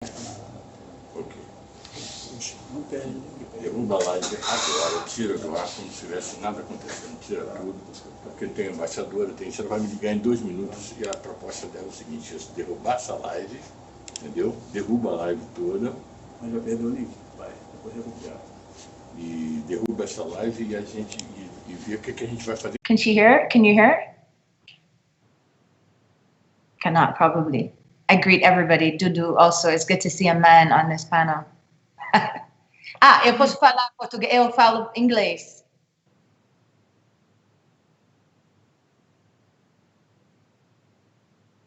Ok. Derruba a live agora, tira do ar como se tivesse nada acontecendo, tira tudo, porque tem a embaixadora, você vai me ligar em 2 minutos e a proposta dela é o seguinte: se derrubar essa live, entendeu? Derruba a live toda. Mas já perdeu o link, vai, depois derrubar. E derruba essa live e a gente e vê o que a gente vai fazer. Can she hear? Can you hear? Cannot, probably. I greet everybody. Dudu also. It's good to see a man on this panel. Eu posso falar português? Eu falo inglês.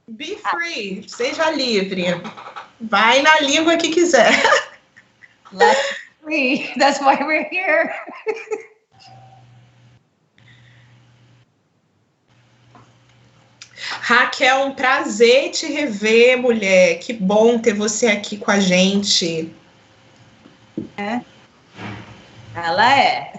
Be free, seja livre. Vai na língua que quiser. Let's free. That's why we're here. Raquel, um prazer te rever, mulher. Que bom ter você aqui com a gente. Ela é.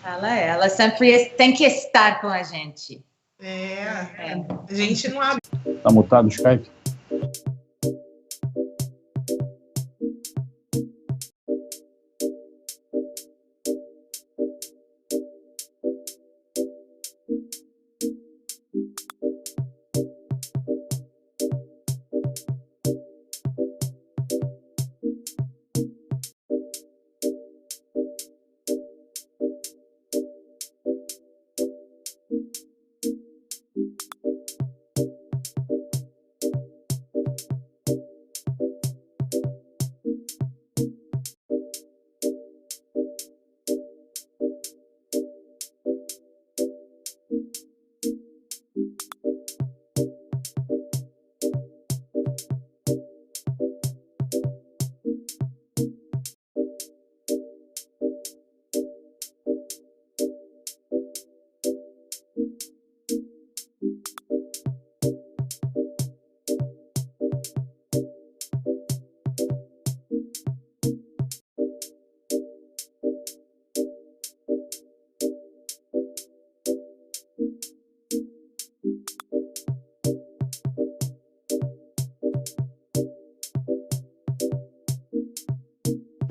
Ela sempre tem que estar com a gente. A gente não abre. Tá mutado o Skype?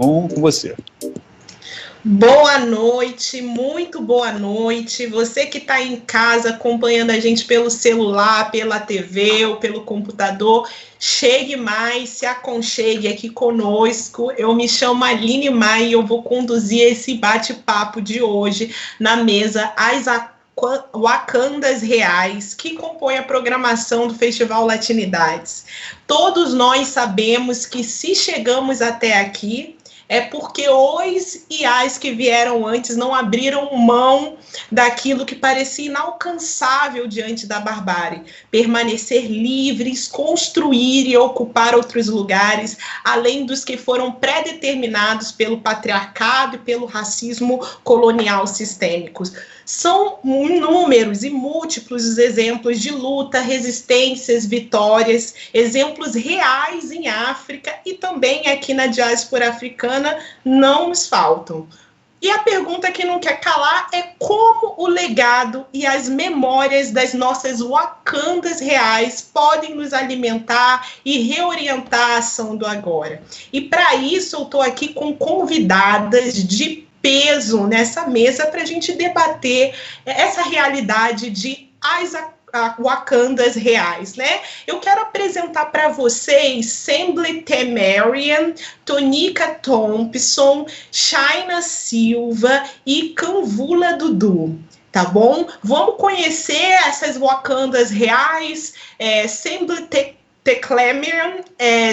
Bom com você. Boa noite, muito boa noite. Você que está em casa acompanhando a gente pelo celular, pela TV ou pelo computador, chegue mais, se aconchegue aqui conosco. Eu me chamo Aline Maia e eu vou conduzir esse bate-papo de hoje na mesa As Wakandas Reais, que compõe a programação do Festival Latinidades. Todos nós sabemos que se chegamos até aqui, é porque os e as que vieram antes não abriram mão daquilo que parecia inalcançável diante da barbárie. Permanecer livres, construir e ocupar outros lugares, além dos que foram pré-determinados pelo patriarcado e pelo racismo colonial sistêmicos. São inúmeros e múltiplos os exemplos de luta, resistências, vitórias, exemplos reais em África e também aqui na diáspora africana não nos faltam. E a pergunta que não quer calar é como o legado e as memórias das nossas Wakandas reais podem nos alimentar e reorientar a ação do agora. E para isso eu estou aqui com convidadas de peso nessa mesa para a gente debater essa realidade de as Wakandas reais, né? Eu quero apresentar para vocês Semble Temerian, Tonica Thompson, Shaina Silva e Kanvula Dudu. Tá bom? Vamos conhecer essas Wakandas reais. Semble Temerian,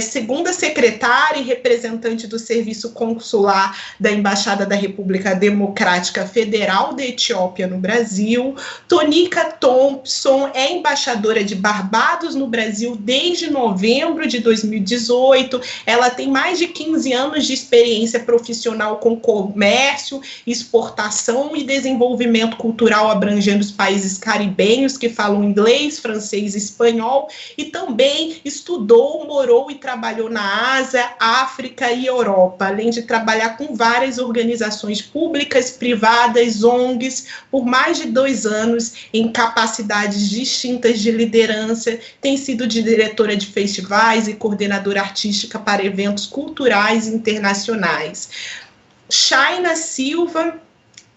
segunda secretária e representante do Serviço Consular da Embaixada da República Democrática Federal da Etiópia no Brasil. Tonica Thompson é embaixadora de Barbados no Brasil desde novembro de 2018. Ela tem mais de 15 anos de experiência profissional com comércio, exportação e desenvolvimento cultural abrangendo os países caribenhos que falam inglês, francês e espanhol, e também também estudou, morou e trabalhou na Ásia, África e Europa, além de trabalhar com várias organizações públicas, privadas, ONGs, por mais de 2 anos, em capacidades distintas de liderança, tem sido diretora de festivais e coordenadora artística para eventos culturais internacionais. Shaina Silva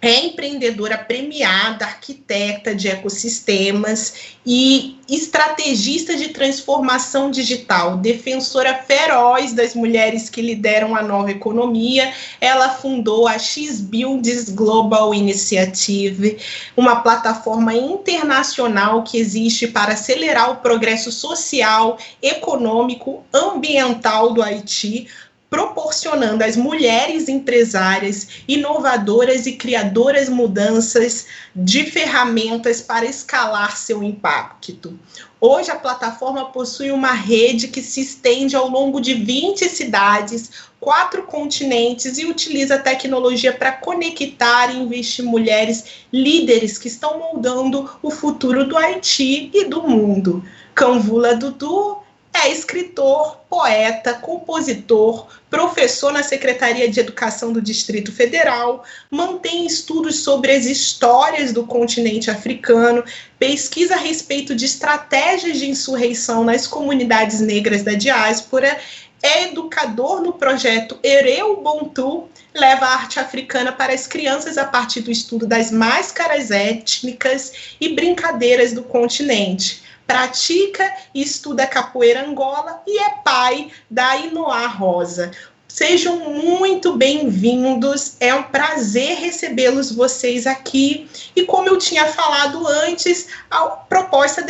é empreendedora premiada, arquiteta de ecossistemas e estrategista de transformação digital, defensora feroz das mulheres que lideram a nova economia. Ela fundou a X-Builds Global Initiative, uma plataforma internacional que existe para acelerar o progresso social, econômico, ambiental do Haiti, proporcionando às mulheres empresárias, inovadoras e criadoras mudanças de ferramentas para escalar seu impacto. Hoje, a plataforma possui uma rede que se estende ao longo de 20 cidades, 4 continentes e utiliza a tecnologia para conectar e investir mulheres líderes que estão moldando o futuro do Haiti e do mundo. Kanvula Dudu é escritor, poeta, compositor, professor na Secretaria de Educação do Distrito Federal, mantém estudos sobre as histórias do continente africano, pesquisa a respeito de estratégias de insurreição nas comunidades negras da diáspora, é educador no projeto Ereu Ubuntu, leva a arte africana para as crianças a partir do estudo das máscaras étnicas e brincadeiras do continente. Pratica e estuda capoeira Angola e é pai da Inoá Rosa. Sejam muito bem-vindos, é um prazer recebê-los vocês aqui. E como eu tinha falado antes, a proposta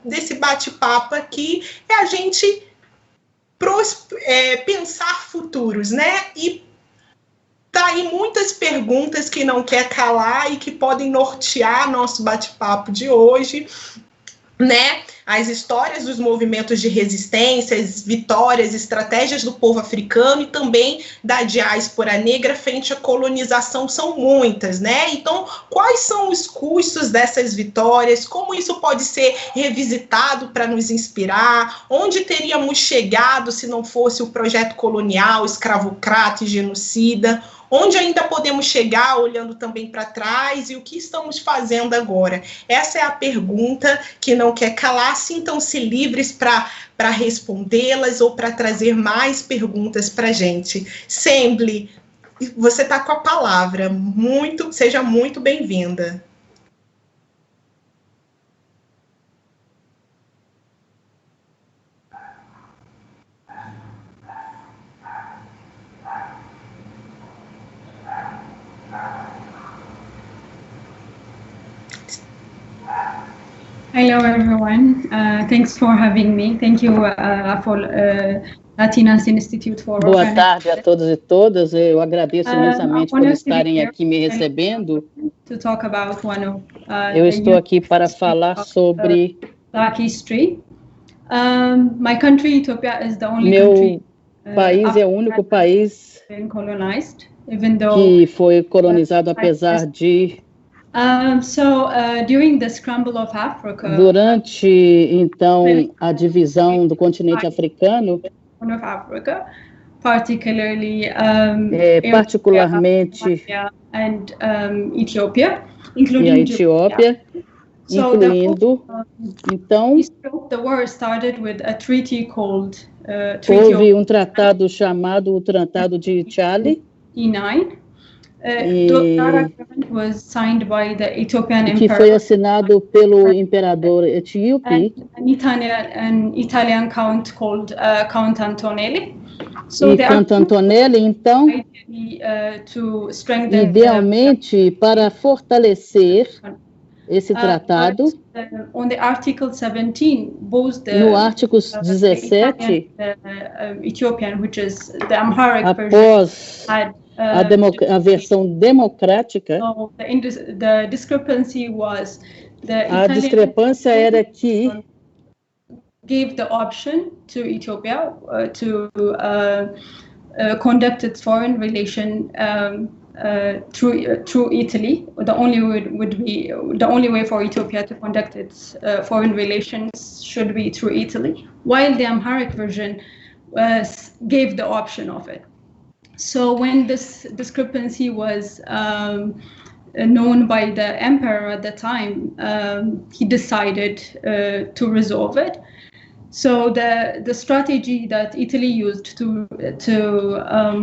desse bate-papo aqui é a gente pensar futuros, né? E tá aí muitas perguntas que não quer calar e que podem nortear nosso bate-papo de hoje, né? As histórias dos movimentos de resistência, as vitórias, estratégias do povo africano e também da diáspora negra frente à colonização são muitas, né? Então, quais são os custos dessas vitórias? Como isso pode ser revisitado para nos inspirar? Onde teríamos chegado se não fosse o projeto colonial, escravocrata e genocida? Onde ainda podemos chegar olhando também para trás e o que estamos fazendo agora? Essa é a pergunta que não quer calar. Sintam-se livres para respondê-las ou para trazer mais perguntas para a gente. Semble, você está com a palavra. Seja muito bem-vinda. Hello, everyone. Thanks for having me. Thank you for Latinas Institute for Boa tarde a todos e todas. Eu agradeço imensamente por estarem aqui me recebendo. To talk about one of, eu estou aqui para falar sobre Black history. My country, Ethiopia, is the only meu country. país é o único país colonized, even though que foi colonizado, apesar de during the scramble of Africa, durante então a divisão do continente africano, particularly particularmente and Ethiopia, e a Etiópia, incluindo então the war started with a treaty called houve um tratado chamado o Tratado de Chali, was signed by the Ethiopian que foi assinado pelo imperador etíope an Italian count called Count Antonelli. E Count Antonelli, então, idealmente, para fortalecer esse tratado, on the Article 17, both no artigo 17, Ethiopian, which is the Amharic após a versão democrática, the discrepancy was a discrepância era que gave the option to Ethiopia to conduct its foreign relation through Italy. The only way for Ethiopia to conduct its foreign relations should be through Italy, while the Amharic version gave the option of it. So when this discrepancy was known by the emperor at the time, he decided to resolve it. So the strategy that Italy used to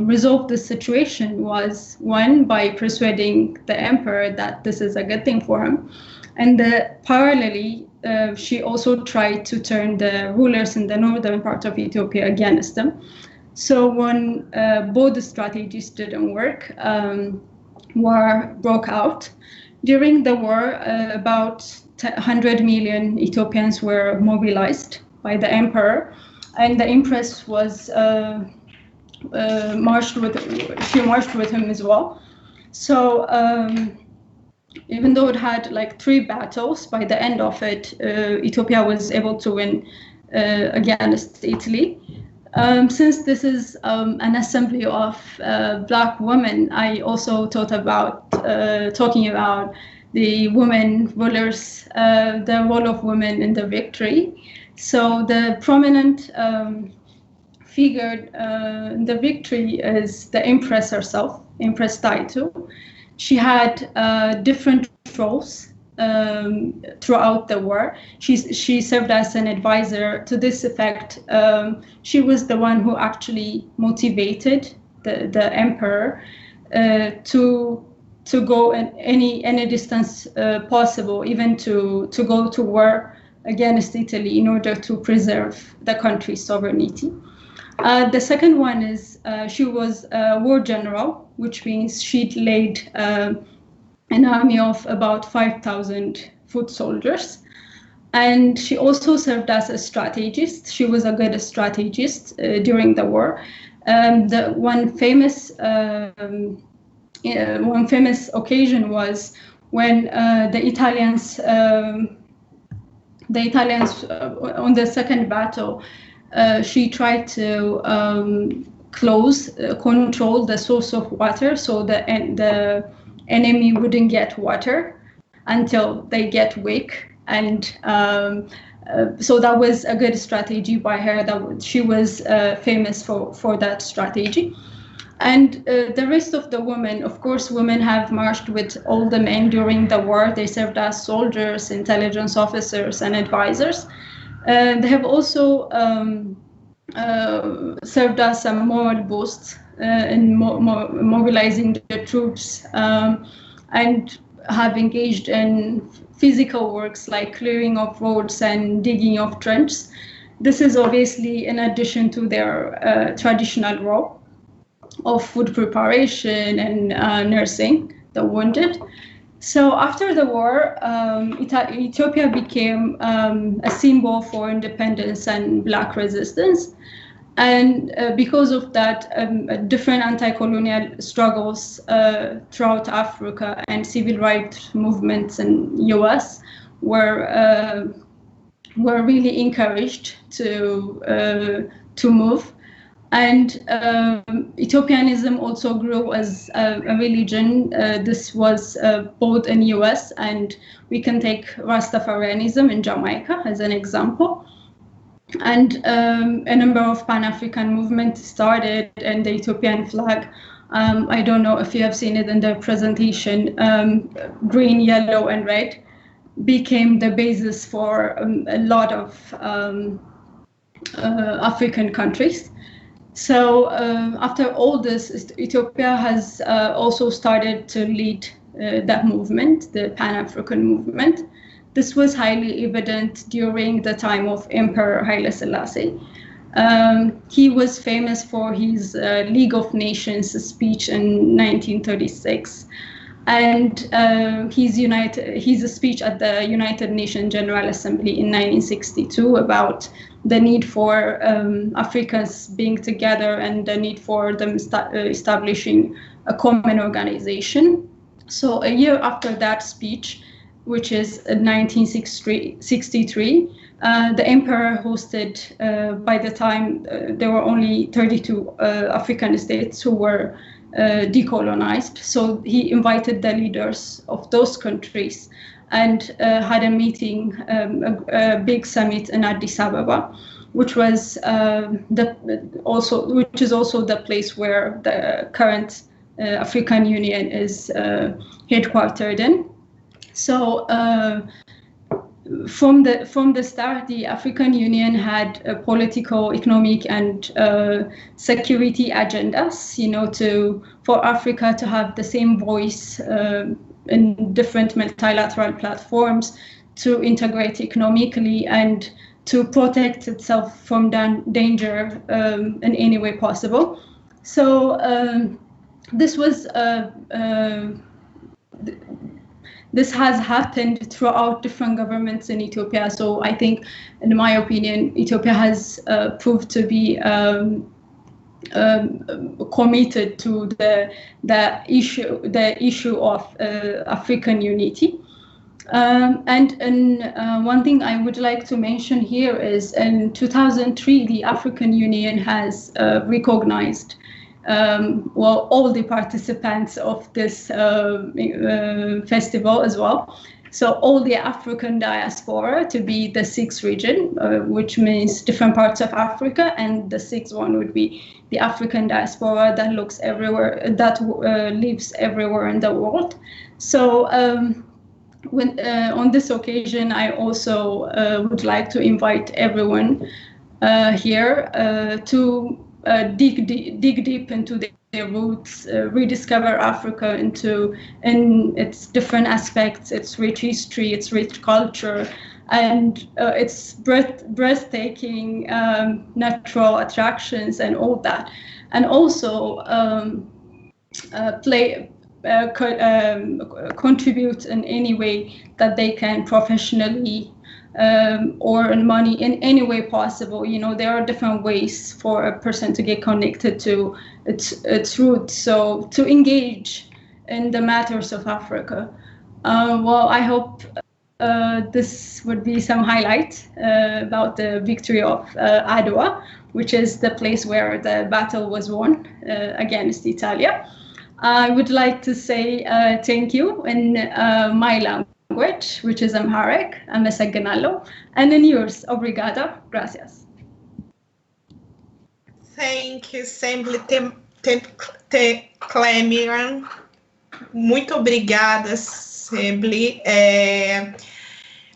resolve this situation was, one, by persuading the emperor that this is a good thing for him, and parallelly, she also tried to turn the rulers in the northern part of Ethiopia against them. So when both the strategies didn't work, war broke out. During the war, about 100 million Ethiopians were mobilized by the emperor, and the empress was marched with him as well. So even though it had like 3 battles, by the end of it, Ethiopia was able to win against Italy. Since this is an assembly of Black women, I also thought about talking about the women rulers, the role of women in the victory. So the prominent figure in the victory is the Empress herself, Empress Taitu. She had different roles throughout the war. She served as an advisor. To this effect, she was the one who actually motivated the emperor to go in any distance possible, even to go to war against Italy in order to preserve the country's sovereignty. The second one is she was a war general, which means she'd led an army of about 5,000 foot soldiers. And she also served as a strategist. She was a good strategist during the war. The one famous occasion was when the Italians on the second battle, she tried to control the source of water, so the enemy wouldn't get water until they get weak. And so that was a good strategy by her. That she was famous for that strategy. And the rest of the women, of course, women have marched with all the men during the war. They served as soldiers, intelligence officers, and advisors. They have also served as a moral boost in mobilizing the troops, and have engaged in physical works like clearing of roads and digging of trenches. This is obviously in addition to their traditional role of food preparation and nursing the wounded. So after the war, Ethiopia became a symbol for independence and Black resistance. And because of that, different anti-colonial struggles throughout Africa and civil rights movements in US were really encouraged to move. And Ethiopianism also grew as a religion. This was both in US, and we can take Rastafarianism in Jamaica as an example. And a number of Pan-African movements started, and the Ethiopian flag, I don't know if you have seen it in the presentation, green, yellow, and red, became the basis for a lot of African countries. So after all this, Ethiopia has also started to lead that movement, the Pan-African movement. This was highly evident during the time of Emperor Haile Selassie. He was famous for his League of Nations speech in 1936, and his speech at the United Nations General Assembly in 1962 about the need for Africans being together and the need for them establishing a common organization. So a year after that speech, which is 1963, the emperor hosted, by the time there were only 32 African states who were decolonized. So he invited the leaders of those countries and had a meeting, a big summit in Addis Ababa, which was which is also the place where the current African Union is headquartered in. So from the start, the African Union had political, economic, and security agendas, for Africa to have the same voice in different multilateral platforms, to integrate economically, and to protect itself from danger in any way possible. So this has happened throughout different governments in Ethiopia. So I think, in my opinion, Ethiopia has proved to be committed to the issue of African unity. And one thing I would like to mention here is, in 2003, the African Union has recognized all the participants of this festival as well. So all the African diaspora to be the sixth region, which means different parts of Africa, and the sixth one would be the African diaspora that looks everywhere, that lives everywhere in the world. So on this occasion, I also would like to invite everyone here to dig deep into their roots, rediscover Africa in its different aspects, its rich history, its rich culture, and its breathtaking natural attractions and all that, and also contribute in any way that they can professionally or earn money in any way possible. There are different ways for a person to get connected to its roots, so to engage in the matters of Africa. Well, I hope this would be some highlight about the victory of Adwa, which is the place where the battle was won against Italia. I would like to say thank you in my language, which is Amharic, amesagnalo, and in yours, obrigada, gracias. Thank you, Assembly Clemiran. Muito obrigada, Assembly.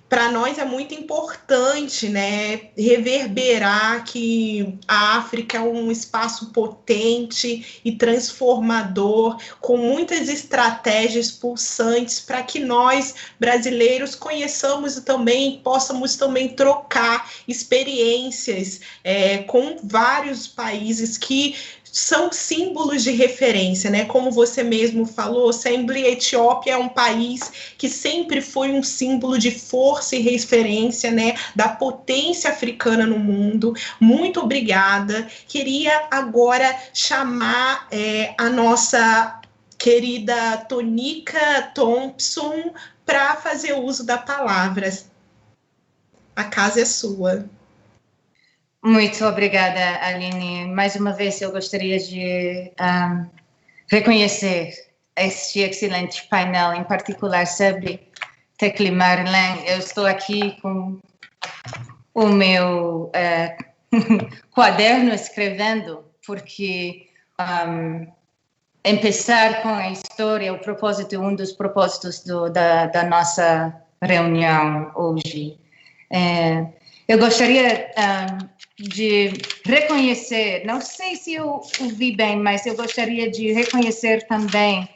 Para nós é muito importante, né, reverberar que a África é um espaço potente e transformador, com muitas estratégias pulsantes para que nós, brasileiros, conheçamos e também possamos também trocar experiências com vários países que são símbolos de referência, né? Como você mesmo falou, Assembly, Etiópia é um país que sempre foi um símbolo de força e referência, né, da potência africana no mundo. Muito obrigada. Queria agora chamar a nossa querida Tonica Thompson para fazer uso da palavra. A casa é sua. Muito obrigada, Aline. Mais uma vez, eu gostaria de reconhecer este excelente painel, em particular sobre Tekle Marlin. Eu estou aqui com o meu quaderno escrevendo, porque começar com a história, o propósito, um dos propósitos da nossa reunião hoje. Eu gostaria de reconhecer, não sei se eu ouvi bem, mas eu gostaria de reconhecer também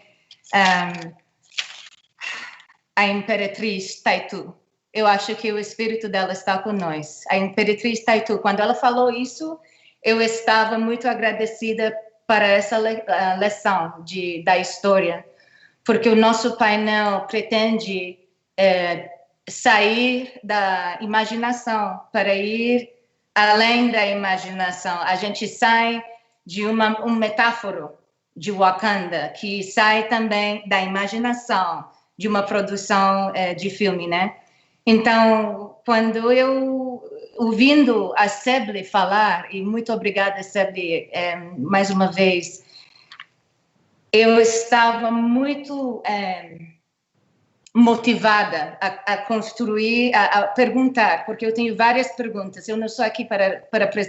a Imperatriz Taitu. Eu acho que o espírito dela está com nós. A Imperatriz Taitu, quando ela falou isso, eu estava muito agradecida para essa lição da história, porque o nosso painel pretende sair da imaginação para ir além da imaginação. A gente sai de uma metáfora de Wakanda, que sai também da imaginação de uma produção de filme, né? Então, quando eu, ouvindo a Sebli falar, e muito obrigada, Sebli, mais uma vez, eu estava muito motivada a construir, a perguntar, porque eu tenho várias perguntas. Eu não estou aqui para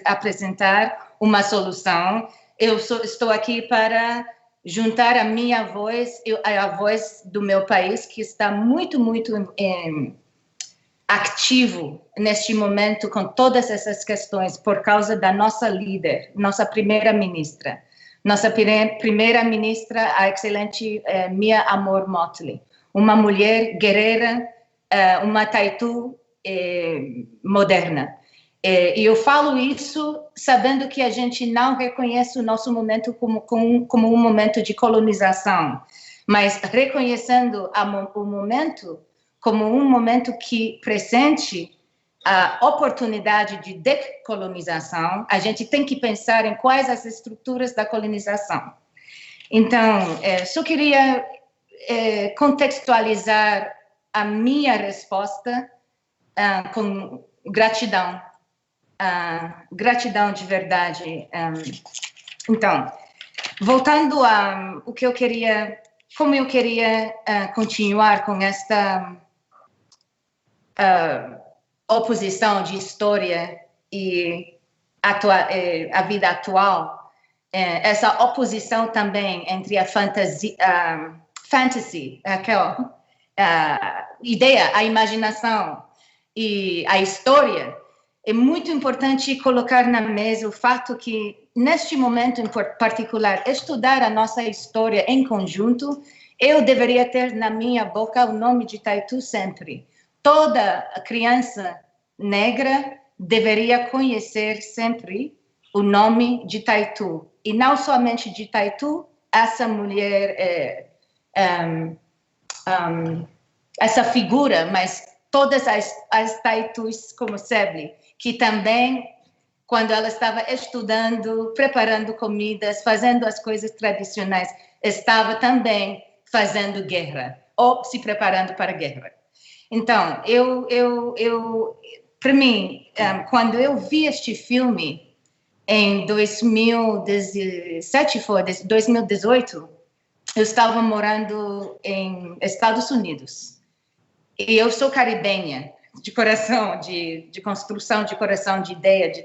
apresentar uma solução, estou aqui para juntar a minha voz, a voz do meu país, que está muito, muito ativo neste momento com todas essas questões, por causa da nossa líder, nossa primeira-ministra. Nossa primeira-ministra, a excelente Mia Amor Motley, uma mulher guerreira, uma Taitu moderna. E eu falo isso sabendo que a gente não reconhece o nosso momento como um momento de colonização, mas reconhecendo o momento como um momento que presente a oportunidade de decolonização, a gente tem que pensar em quais as estruturas da colonização. Então, só queria contextualizar a minha resposta com gratidão. Gratidão de verdade. Então, voltando a o que eu queria, como eu queria continuar com esta oposição de história e a vida atual, essa oposição também entre a fantasy, aquela ideia, a imaginação e a história, é muito importante colocar na mesa o fato que, neste momento em particular, estudar a nossa história em conjunto, eu deveria ter na minha boca o nome de Taitu sempre. Toda criança negra deveria conhecer sempre o nome de Taitu. E não somente de Taitu, essa mulher, essa figura, mas todas as Taitus como Sebli, que também, quando ela estava estudando, preparando comidas, fazendo as coisas tradicionais, estava também fazendo guerra, ou se preparando para a guerra. Então, para mim, quando eu vi este filme em 2018, eu estava morando em Estados Unidos. E eu sou caribenha, de coração, de construção de coração, de ideia, de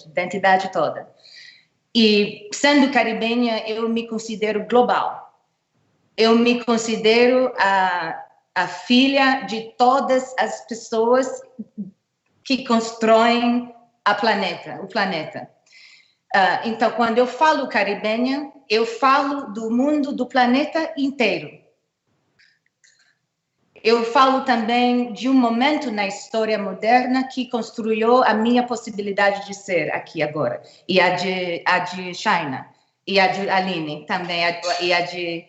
identidade toda. E, sendo caribenha, eu me considero global. Eu me considero a filha de todas as pessoas que constroem o planeta. Então, quando eu falo caribenha, eu falo do mundo, do planeta inteiro. Eu falo também de um momento na história moderna que construiu a minha possibilidade de ser aqui agora. E a de China, e a de Aline também, e a de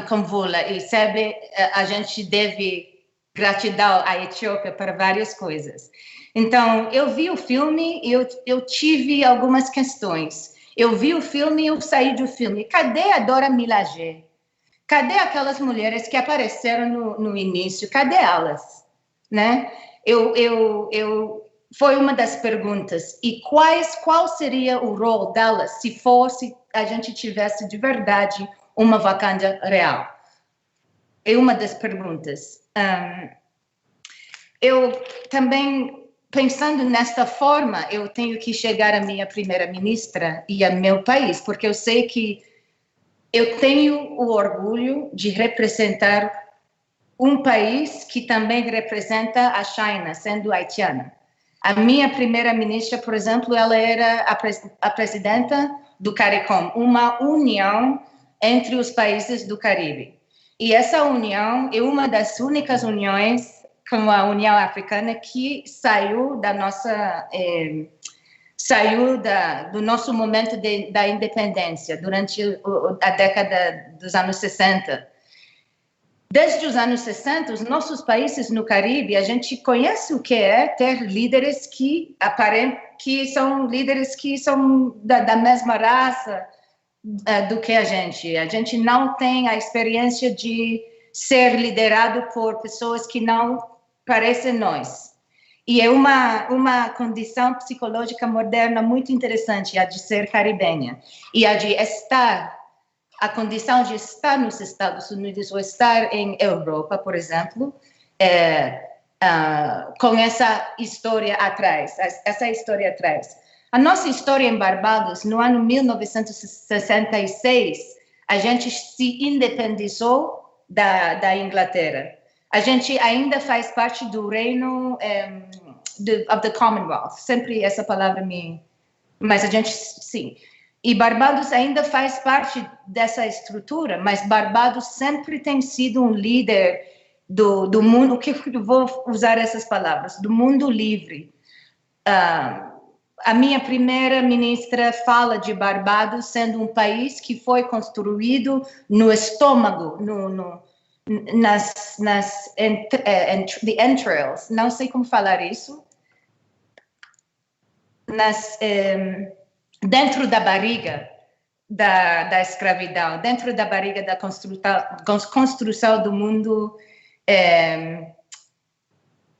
Kamvula. E sabe, a gente deve gratidão à Etiópia para várias coisas. Então, eu vi o filme e eu tive algumas questões. Eu vi o filme e eu saí do filme. Cadê a Dora Milaje? Cadê aquelas mulheres que apareceram no início? Cadê elas? Né? Foi uma das perguntas. E qual seria o rol delas se a gente tivesse de verdade uma Wakanda real? É uma das perguntas. Eu também, pensando nesta forma, eu tenho que chegar à minha primeira-ministra e ao meu país, porque eu sei que eu tenho o orgulho de representar um país que também representa a China, sendo haitiana. A minha primeira-ministra, por exemplo, ela era a presidenta do CARICOM, uma união entre os países do Caribe. E essa união é uma das únicas uniões, como a União Africana, que saiu da nossa... do nosso momento da independência, durante a década dos anos 60. Desde os anos 60, os nossos países no Caribe, a gente conhece o que é ter líderes que são líderes que são da mesma raça do que a gente. A gente não tem a experiência de ser liderado por pessoas que não parecem nós. E é uma condição psicológica moderna muito interessante, a de ser caribenha. E a de estar a condição de estar nos Estados Unidos ou estar em Europa, por exemplo, com essa história atrás, A nossa história em Barbados, no ano 1966, a gente se independizou da Inglaterra. A gente ainda faz parte do reino of the Commonwealth. Sempre essa palavra Mas a gente, sim. E Barbados ainda faz parte dessa estrutura, mas Barbados sempre tem sido um líder do mundo, o que eu vou usar essas palavras, do mundo livre. A minha primeira ministra fala de Barbados sendo um país que foi construído no estômago, the entrails, não sei como falar isso, dentro da barriga da escravidão, dentro da barriga da construção do mundo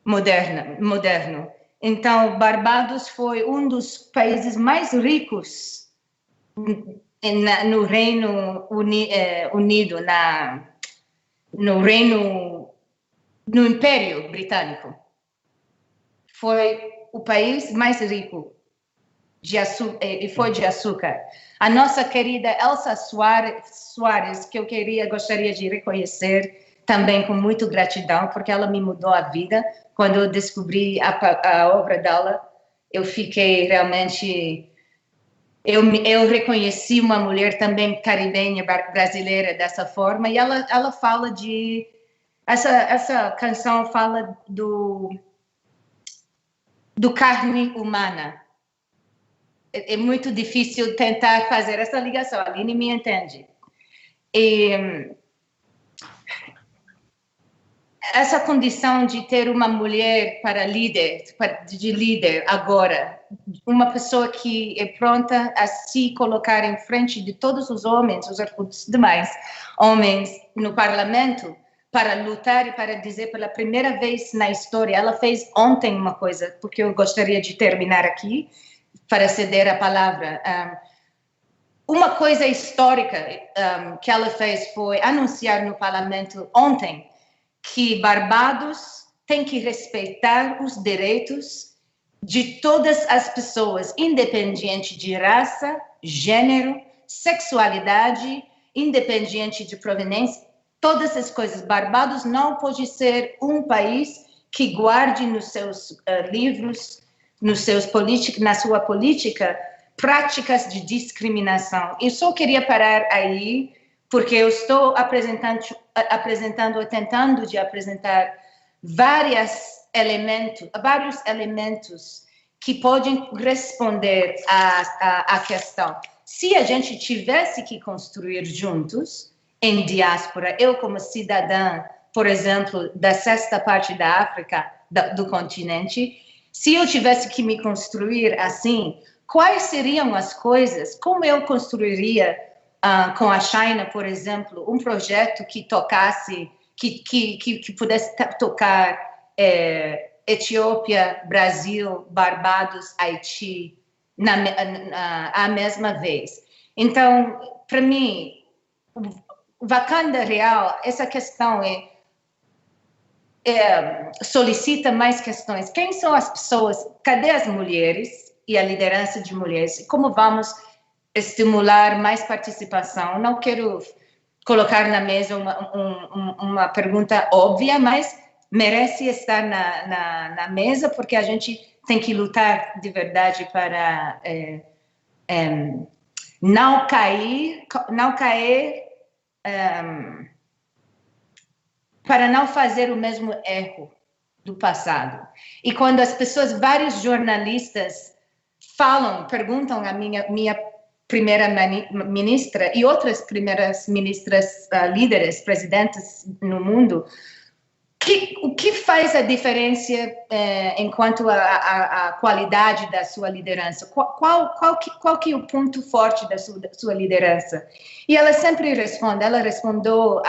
moderno. Então, Barbados foi um dos países mais ricos no Reino Unido, no Império Britânico. Foi o país mais rico e foi de açúcar. A nossa querida Elsa Soares, que eu gostaria de reconhecer também com muita gratidão, porque ela me mudou a vida. Quando eu descobri a obra dela, eu fiquei realmente... Eu reconheci uma mulher também caribenha, brasileira, dessa forma, e ela fala de... Essa canção fala do carne humana. É muito difícil tentar fazer essa ligação, a Aline me entende. E essa condição de ter uma mulher de líder agora, uma pessoa que é pronta a se colocar em frente de todos os homens, os demais homens no parlamento, para lutar e para dizer pela primeira vez na história. Ela fez ontem uma coisa, porque eu gostaria de terminar aqui, para ceder a palavra. Uma coisa histórica que ela fez foi anunciar no parlamento ontem que Barbados tem que respeitar os direitos de todas as pessoas, independente de raça, gênero, sexualidade, independente de proveniência, todas essas coisas. Barbados não pode ser um país que guarde nos seus livros, na sua política, práticas de discriminação. Eu só queria parar aí, porque eu estou tentando de apresentar vários elementos que podem responder à questão. Se a gente tivesse que construir juntos, em diáspora, eu como cidadã, por exemplo, da sexta parte da África, do continente, se eu tivesse que me construir assim, quais seriam as coisas, como eu construiria com a China, por exemplo, um projeto que tocasse, que pudesse tocar Etiópia, Brasil, Barbados, Haiti, à mesma vez. Então, para mim, Wakanda Real, essa questão solicita mais questões. Quem são as pessoas? Cadê as mulheres e a liderança de mulheres? Como vamos estimular mais participação? Não quero colocar na mesa uma pergunta óbvia, mas merece estar na mesa, porque a gente tem que lutar de verdade para não cair, para não fazer o mesmo erro do passado. E quando as pessoas, vários jornalistas perguntam a minha primeira ministra e outras primeiras ministras, líderes, presidentes no mundo, o que faz a diferença enquanto a qualidade da sua liderança? Qual que é o ponto forte da sua liderança? E ela sempre responde, ela respondeu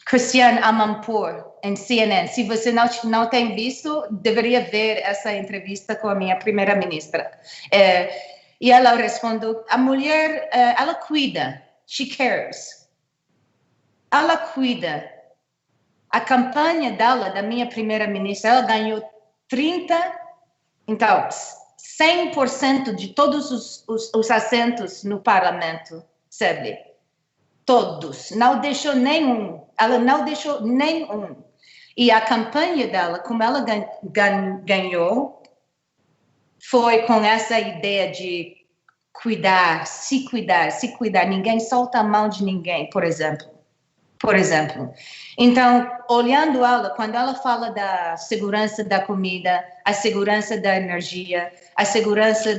Christiane Amanpour, em CNN. Se você não tem visto, deveria ver essa entrevista com a minha primeira-ministra. E ela respondeu, a mulher, ela cuida, she cares. Ela cuida. A campanha dela, da minha primeira-ministra, ela ganhou 100% de todos os assentos no parlamento, sabe? Todos. Não deixou nenhum. Ela não deixou nenhum. E a campanha dela, como ela ganhou, foi com essa ideia de cuidar, se cuidar, se cuidar. Ninguém solta a mão de ninguém, por exemplo. Então, olhando ela, quando ela fala da segurança da comida, a segurança da energia, a segurança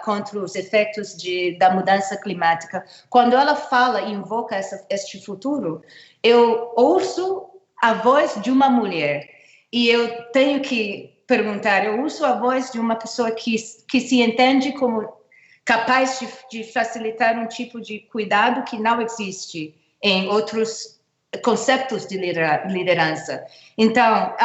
contra os efeitos da mudança climática, quando ela fala e invoca este futuro, eu ouço a voz de uma mulher e eu tenho que perguntar, eu ouço a voz de uma pessoa que se entende como capaz de facilitar um tipo de cuidado que não existe em outros conceitos de liderança. Então,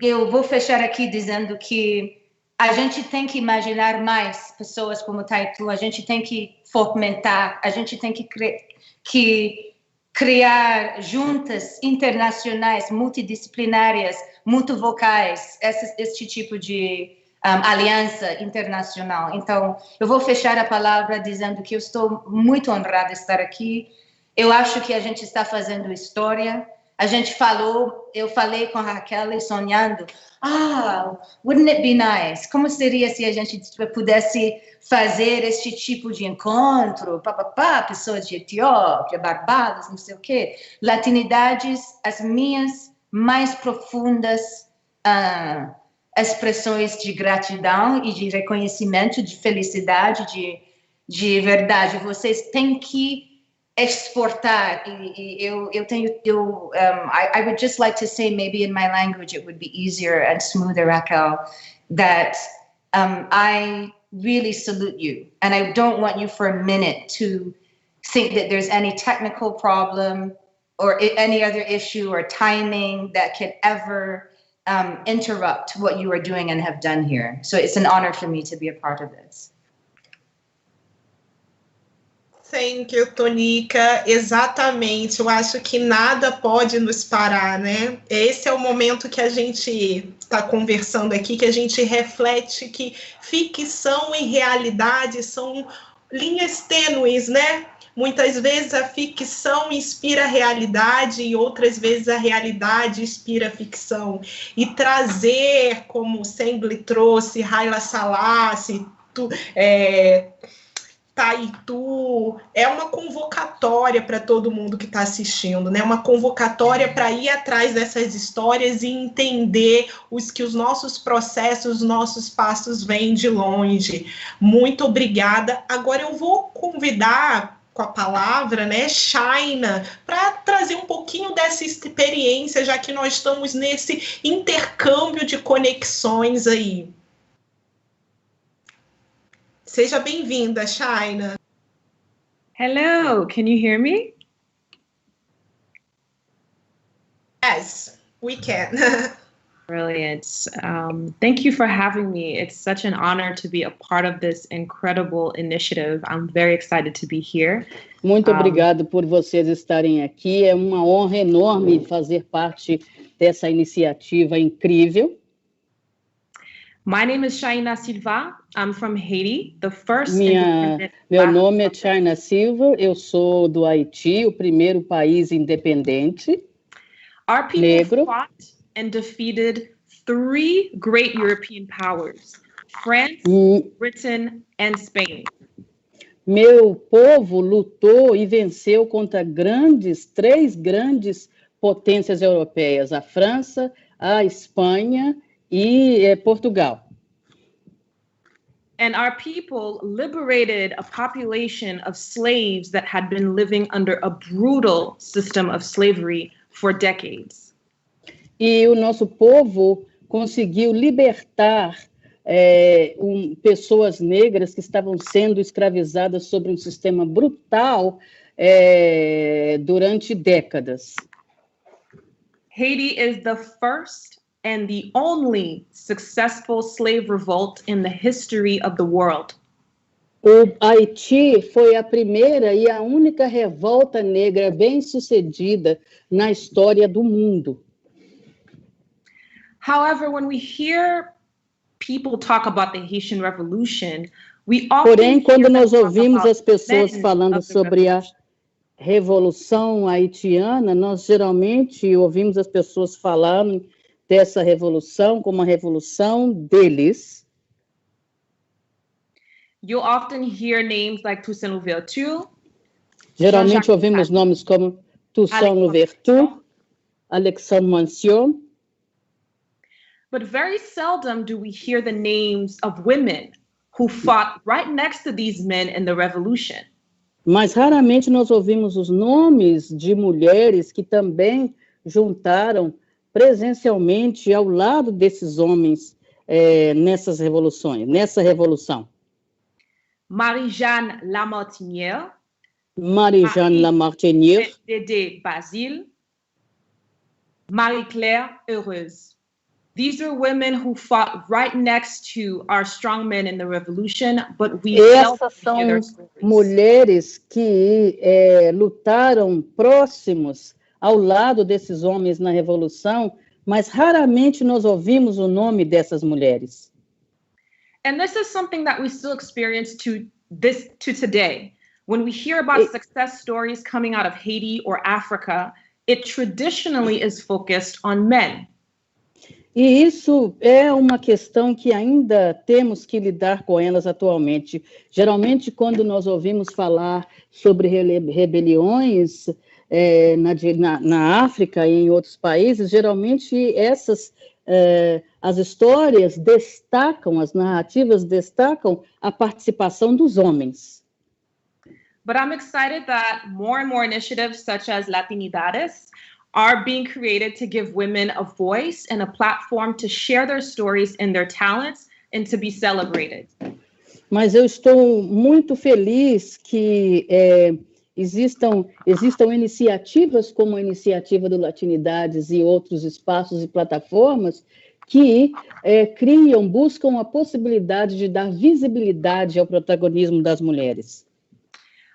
eu vou fechar aqui dizendo que a gente tem que imaginar mais pessoas como Taitu, a gente tem que fomentar, a gente tem que criar juntas internacionais, multidisciplinárias, multivocais, este tipo de aliança internacional. Então, eu vou fechar a palavra dizendo que eu estou muito honrada de estar aqui. Eu acho que a gente está fazendo história. Eu falei com a Raquel sonhando, wouldn't it be nice? Como seria se a gente pudesse fazer este tipo de encontro? Pessoas de Etiópia, Barbados, não sei o quê. Latinidades, as minhas mais profundas expressões de gratidão e de reconhecimento, de felicidade, de verdade. Vocês têm que exportar. I would just like to say, maybe in my language, it would be easier and smoother, Raquel, that I really salute you. And I don't want you for a minute to think that there's any technical problem or any other issue or timing that could ever interrupt what you are doing and have done here. So it's an honor for me to be a part of this. Thank you, Tonica. Exatamente, eu acho que nada pode nos parar, né? Esse é o momento que a gente está conversando aqui, que a gente reflete que ficção e realidade são linhas tênues, né? Muitas vezes a ficção inspira a realidade e outras vezes a realidade inspira a ficção. E trazer, como Sengli trouxe, Haile Selassie, Taitu, é uma convocatória para todo mundo que está assistindo, né? Uma convocatória para ir atrás dessas histórias e entender que os nossos processos, os nossos passos vêm de longe. Muito obrigada. Agora eu vou convidar com a palavra, né, Shaina, para trazer um pouquinho dessa experiência, já que nós estamos nesse intercâmbio de conexões aí. Seja bem-vinda, Shaina. Hello, can you hear me? Yes, we can. Brilliant. Thank you for having me. It's such an honor to be a part of this incredible initiative. I'm very excited to be here. Muito obrigado por vocês estarem aqui. É uma honra enorme fazer parte dessa iniciativa incrível. My name is Shaina Silva. I'm from Haiti, the first Meu nome é Shaina Silva. Eu sou do Haiti, o primeiro país independente Our people negro. fought and defeated 3 great European powers, France, Britain, and Spain. Meu povo lutou e venceu contra 3 grandes potências europeias, a França, a Espanha e Portugal. And our people liberated a population of slaves that had been living under a brutal system of slavery for decades. E o nosso povo conseguiu libertar pessoas negras que estavam sendo escravizadas sob um sistema brutal durante décadas. Haiti is the first and the only successful slave revolt in the history of the world. O Haiti foi a primeira e a única revolta negra bem-sucedida na história do mundo. However, when we hear people talk about the Haitian Revolution, we often Porém, quando hear them nós talk ouvimos about as pessoas men falando of the sobre a revolution. Revolução Haitiana, nós geralmente ouvimos as pessoas falando dessa revolução como a revolução deles. You'll often hear names like Toussaint Louverture, Geralmente Jean-Jacques ouvimos Dessalines, nomes como Toussaint Alexandre Louverture, Alexandre Mancion, but very seldom do we hear the names of women who fought right next to these men in the revolution. mas raramente nós ouvimos os nomes de mulheres que também juntaram presencialmente ao lado desses homens nessa revolução. Marie-Jeanne Lamartinière, Marie-Jeanne Lamartinière, Dédé Basile, Marie-Claire Heureuse. These are women who fought right next to our strong men in the revolution, but we essas seldom hear their são stories. mulheres que lutaram próximos ao lado desses homens na revolução, mas raramente nós ouvimos o nome dessas mulheres. And this is something that we still experience to today. When we hear about success stories coming out of Haiti or Africa, it traditionally is focused on men. E isso é uma questão que ainda temos que lidar com elas atualmente. Geralmente, quando nós ouvimos falar sobre rebeliões na África e em outros países, geralmente as histórias destacam, as narrativas destacam a participação dos homens. But I'm excited that more and more initiatives such as Latinidades are being created to give women a voice and a platform to share their stories and their talents and to be celebrated. Mas eu estou muito feliz que existam iniciativas como a iniciativa do Latinidades e outros espaços e plataformas que buscam a possibilidade de dar visibilidade ao protagonismo das mulheres.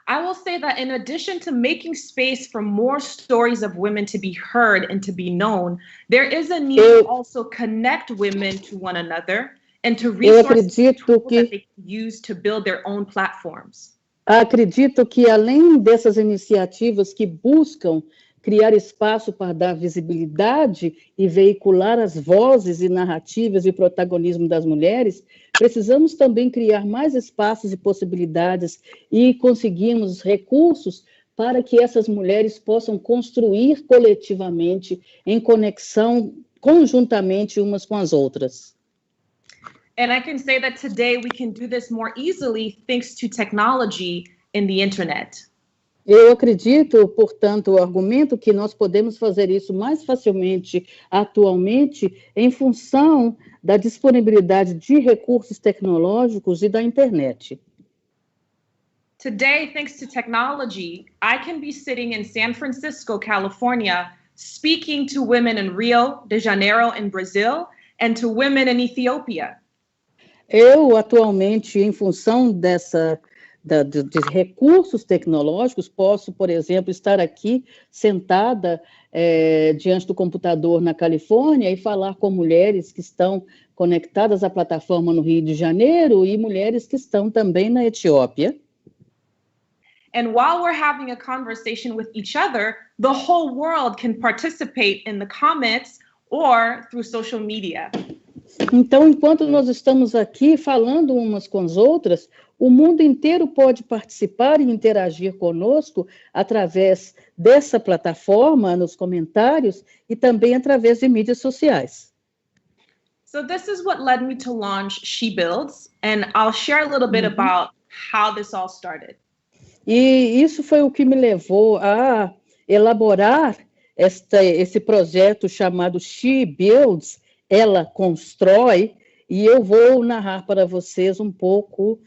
I will say that in addition to making space for more stories of women to be heard and to be known, there is a need to also connect women to one another and to resources that they can use to build their own platforms. Acredito que além dessas iniciativas que buscam criar espaço para dar visibilidade e veicular as vozes e narrativas e protagonismo das mulheres, precisamos também criar mais espaços e possibilidades e conseguirmos recursos para que essas mulheres possam construir coletivamente, em conexão, conjuntamente umas com as outras. And I can say that today we can do this more easily thanks to technology and the internet. Eu acredito, portanto, argumento que nós podemos fazer isso mais facilmente atualmente em função da disponibilidade de recursos tecnológicos e da internet. Today, thanks to technology, I can be sitting in San Francisco, California, speaking to women in Rio de Janeiro in Brazil and to women in Ethiopia. Eu, atualmente, em função de recursos tecnológicos, posso, por exemplo, estar aqui sentada diante do computador na Califórnia e falar com mulheres que estão conectadas à plataforma no Rio de Janeiro e mulheres que estão também na Etiópia. And while we're having a conversation with each other, the whole world can participate in the comments or through social media. Então, enquanto nós estamos aqui falando umas com as outras, o mundo inteiro pode participar e interagir conosco através dessa plataforma, nos comentários, e também através de mídias sociais. So this is what led me to launch She Builds, and I'll share a little bit about how this all started. E isso foi o que me levou a elaborar esse projeto chamado She Builds, ela constrói, e eu vou narrar para vocês um pouco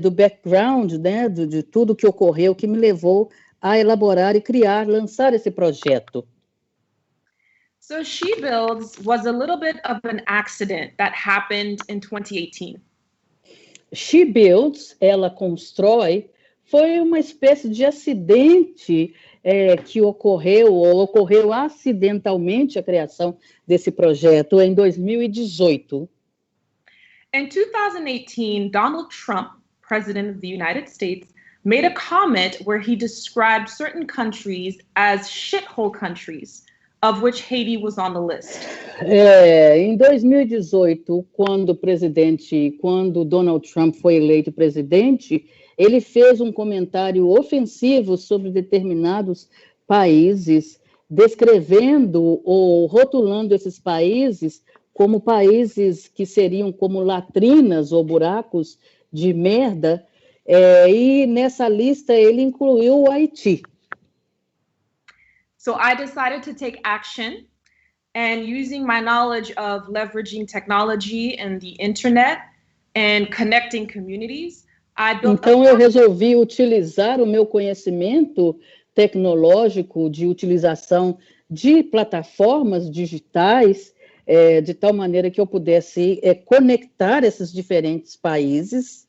do background, né, de tudo que ocorreu, que me levou a elaborar e lançar esse projeto. So She Builds was a little bit of an accident that happened in 2018. She Builds, ela constrói, foi uma espécie de acidente que ocorreu acidentalmente a criação desse projeto em 2018. In 2018, Donald Trump, President of the United States, made a comment where he described certain countries as shithole countries, of which Haiti was on the list. Em 2018, quando Donald Trump foi eleito presidente, ele fez um comentário ofensivo sobre determinados países, descrevendo ou rotulando esses países como países que seriam como latrinas ou buracos de merda, e nessa lista ele incluiu o Haiti. So I decided to take action, and using my knowledge of leveraging technology and the internet and connecting communities, I built Então eu resolvi utilizar o meu conhecimento tecnológico de utilização de plataformas digitais, de tal maneira que eu pudesse conectar esses diferentes países.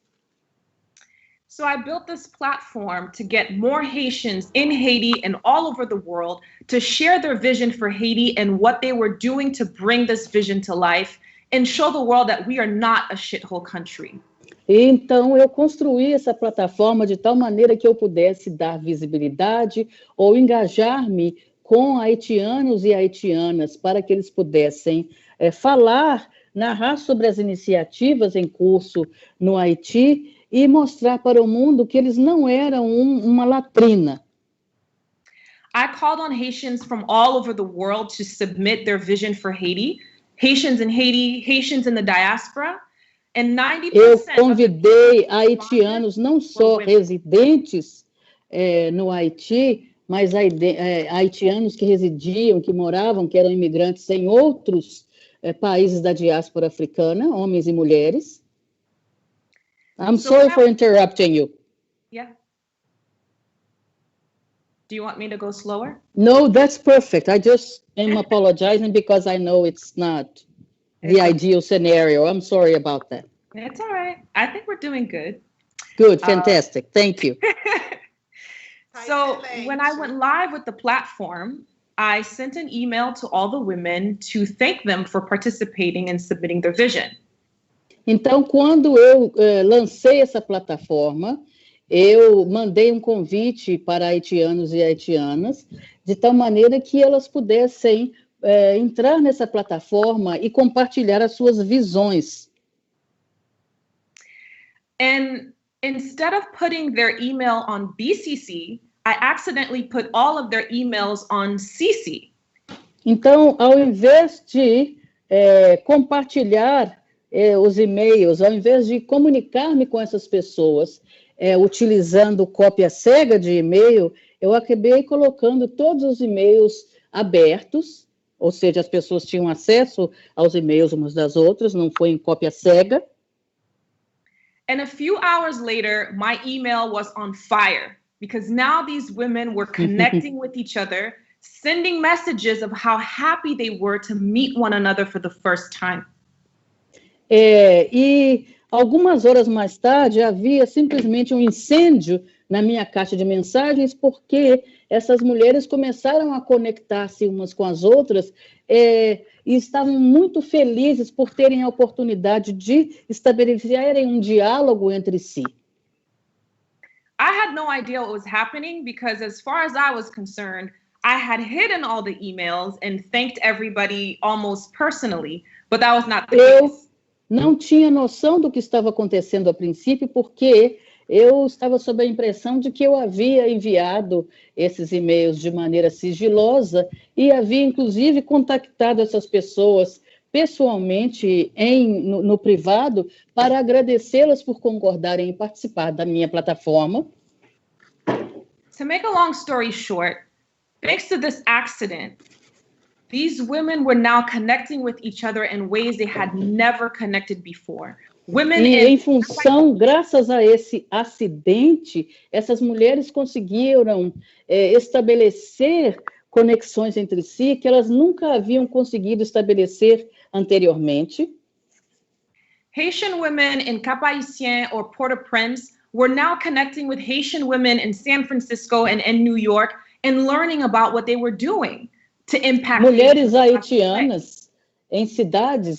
So I built this platform to get more Haitians in Haiti and all over the world to share their vision for Haiti and what they were doing to bring this vision to life and show the world that we are not a shithole country. Então, eu construí essa plataforma de tal maneira que eu pudesse dar visibilidade ou engajar-me com haitianos e haitianas para que eles pudessem narrar sobre as iniciativas em curso no Haiti e mostrar para o mundo que eles não eram uma latrina. I called on Haitians from all over the world to submit their vision for Haiti, Haitians in Haiti, Haitians in the diaspora, and 90% Eu convidei haitianos, não só residentes no Haiti, mas haitianos que residiam, que moravam, que eram imigrantes em outros países da diáspora africana, homens e mulheres. I'm sorry for interrupting you. Yeah. Do you want me to go slower? No, that's perfect. I just am apologizing because I know it's not the ideal scenario. I'm sorry about that. It's all right. I think we're doing good. Good, fantastic. Thank you. So when I went live with the platform, I sent an email to all the women to thank them for participating and submitting their vision. Então, quando eu lancei essa plataforma, eu mandei um convite para haitianos e haitianas, de tal maneira que elas pudessem entrar nessa plataforma e compartilhar as suas visões. And instead of putting their email on BCC, I accidentally put all of their emails on CC. Então, ao invés de compartilhar os e-mails, ao invés de comunicar-me com essas pessoas utilizando cópia cega de e-mail, eu acabei colocando todos os e-mails abertos, ou seja, as pessoas tinham acesso aos e-mails umas das outras, não foi em cópia cega. And a few hours later, my email was on fire because now these women were connecting with each other, sending messages of how happy they were to meet one another for the first time. E algumas horas mais tarde, havia simplesmente um incêndio na minha caixa de mensagens, porque essas mulheres começaram a conectar-se umas com as outras e estavam muito felizes por terem a oportunidade de estabelecerem um diálogo entre si. I had no idea what was happening because as far as I was concerned, I had hidden all the emails and thanked everybody almost personally, but that was not the case. Não tinha noção do que estava acontecendo a princípio, porque eu estava sob a impressão de que eu havia enviado esses e-mails de maneira sigilosa e havia, inclusive, contactado essas pessoas pessoalmente no privado para agradecê-las por concordarem em participar da minha plataforma. To make a long story short, thanks to this accident, these women were now connecting with each other in ways they had never connected before. Women E em in função, graças a esse acidente, essas mulheres conseguiram estabelecer conexões entre si que elas nunca haviam conseguido estabelecer anteriormente. Haitian women in Cap-Haïtien or Port-au-Prince were now connecting with Haitian women in San Francisco and in New York and learning about what they were doing to impact Mulheres Haitians. haitianas em cidades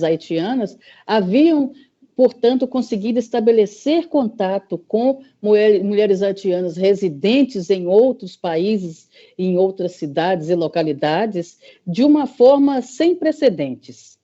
haitianas haviam, portanto, conseguido estabelecer contato com mulheres haitianas residentes em outros países, em outras cidades e localidades, de uma forma sem precedentes.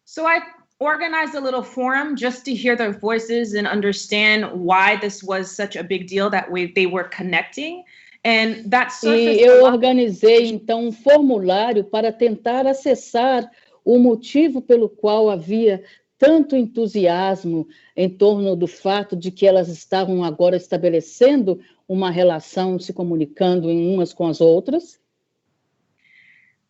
So I organized a little forum just to hear their voices and understand why this was such a big deal that they were connecting. And that E eu organizei, então, um formulário para tentar acessar o motivo pelo qual havia tanto entusiasmo em torno do fato de que elas estavam agora estabelecendo uma relação, se comunicando umas com as outras.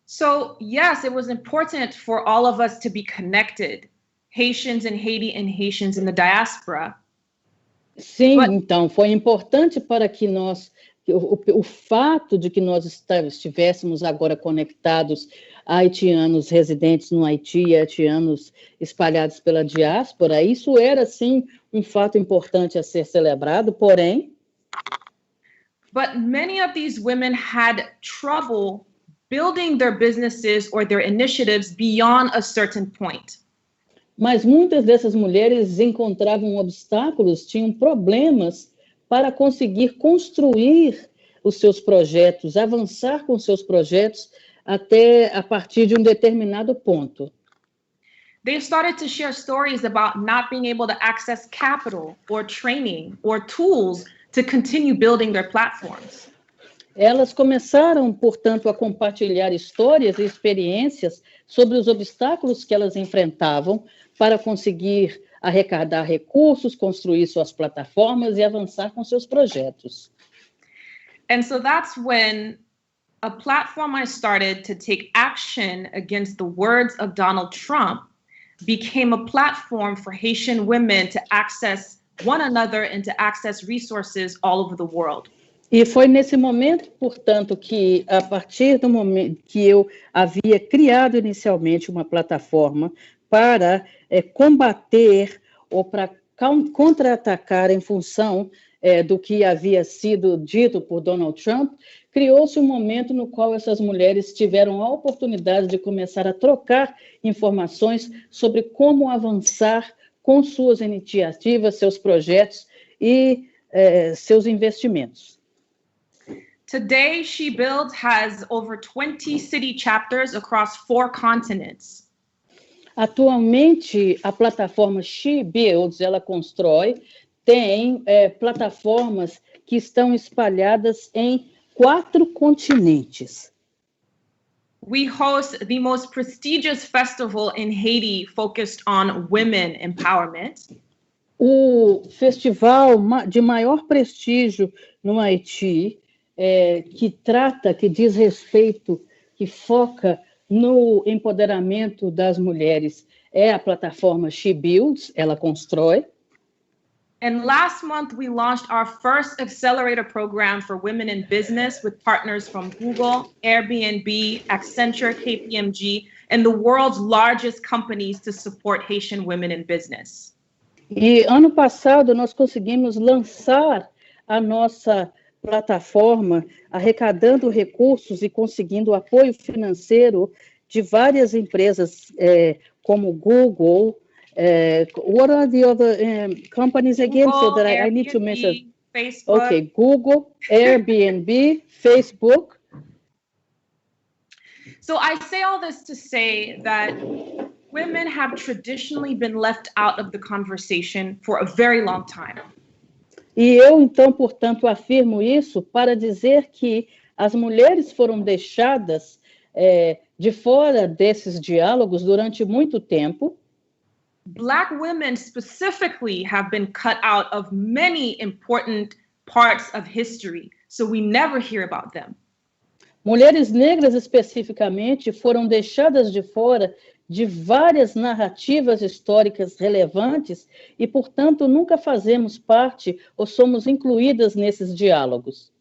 So, yes, it was important for all of us to be connected, Haitians in Haiti and Haitians in the diaspora. Sim, então, foi importante para que o fato de que nós estivéssemos agora conectados a haitianos residentes no Haiti e haitianos espalhados pela diáspora, isso era, sim, um fato importante a ser celebrado, porém... But many of these women had trouble building their businesses or their initiatives beyond a certain point. Mas muitas dessas mulheres encontravam obstáculos, tinham problemas para conseguir construir os seus projetos, avançar com seus projetos até a partir de um determinado ponto. They started to share stories about not being able to access capital or training or tools to continue building their platforms. Elas começaram, portanto, a compartilhar histórias e experiências sobre os obstáculos que elas enfrentavam para conseguir arrecadar recursos, construir suas plataformas e avançar com seus projetos. And so that's when a platform I started to take action against the words of Donald Trump became a platform for Haitian women to access one another and to access resources all over the world. E foi nesse momento, portanto, que a partir do momento que eu havia criado inicialmente uma plataforma para combater ou para contra-atacar em função do que havia sido dito por Donald Trump, criou-se um momento no qual essas mulheres tiveram a oportunidade de começar a trocar informações sobre como avançar com suas iniciativas, seus projetos e seus investimentos. Today, She Builds has over 20 city chapters across 4 continents. Atualmente, a plataforma She Builds, ela constrói, tem plataformas que estão espalhadas em 4 continentes. We host the most prestigious festival in Haiti focused on women empowerment. O festival de maior prestígio no Haiti, que diz respeito, que foca no empoderamento das mulheres, é a plataforma She Builds, ela constrói. And last month, we launched our first accelerator program for women in business with partners from Google, Airbnb, Accenture, KPMG, and the world's largest companies to support Haitian women in business. E ano passado, nós conseguimos lançar a nossa plataforma, arrecadando recursos e conseguindo apoio financeiro de várias empresas, como Google. What are the other companies again? Google, So that I need to Airbnb, mention. Facebook. Okay, Google, Airbnb, Facebook. So I say all this to say that women have traditionally been left out of the conversation for a very long time. E eu, então, portanto, afirmo isso para dizer que as mulheres foram deixadas de fora desses diálogos durante muito tempo. Black women specifically have been cut out of many important parts of history, so we never hear about them. Mulheres negras, especificamente, foram deixadas de fora de várias narrativas históricas relevantes e, portanto, nunca fazemos parte ou somos incluídas nesses diálogos.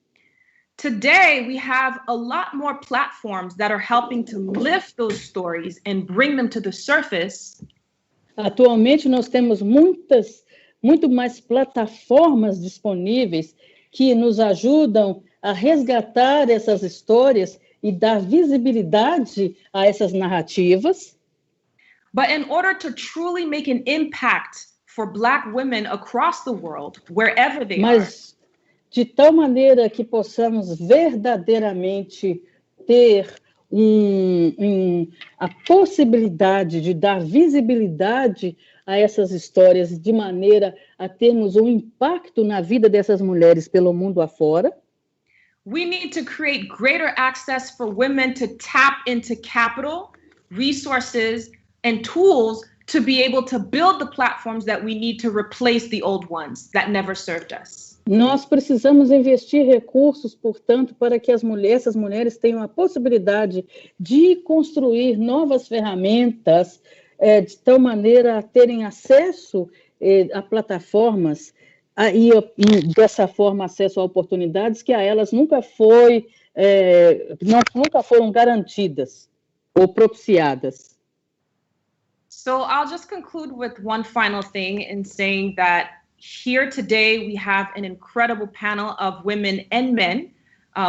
Today, we have a lot more platforms that are helping to lift those stories and bring them to the surface. Atualmente, nós temos muito mais plataformas disponíveis que nos ajudam a resgatar essas histórias e dar visibilidade a essas narrativas. But in order to truly make an impact for Black women across the world, wherever they are, de tal maneira que possamos verdadeiramente ter a possibilidade de dar visibilidade a essas histórias, de maneira a termos um impacto na vida dessas mulheres pelo mundo afora. We need to create greater access for women to tap into capital, resources, and tools to be able to build the platforms that we need to replace the old ones that never served us. Nós precisamos investir recursos, portanto, para que essas mulheres tenham a possibilidade de construir novas ferramentas, de tal maneira a terem acesso a plataformas e, dessa forma, acesso a oportunidades que a elas nunca foram garantidas ou propiciadas. So I'll just conclude with one final thing in saying that here today, we have an incredible panel of women and men.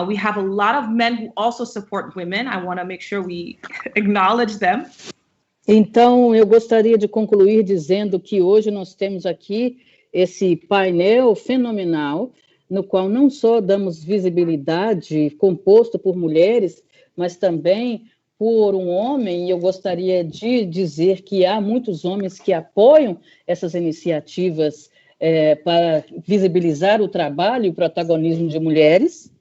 We have a lot of men who also support women. I want to make sure we acknowledge them. Então, eu gostaria de concluir dizendo que hoje nós temos aqui esse painel fenomenal, no qual não só damos visibilidade, composto por mulheres, mas também por um homem, e eu gostaria de dizer que há muitos homens que apoiam essas iniciativas para visibilizar o trabalho e o protagonismo de mulheres.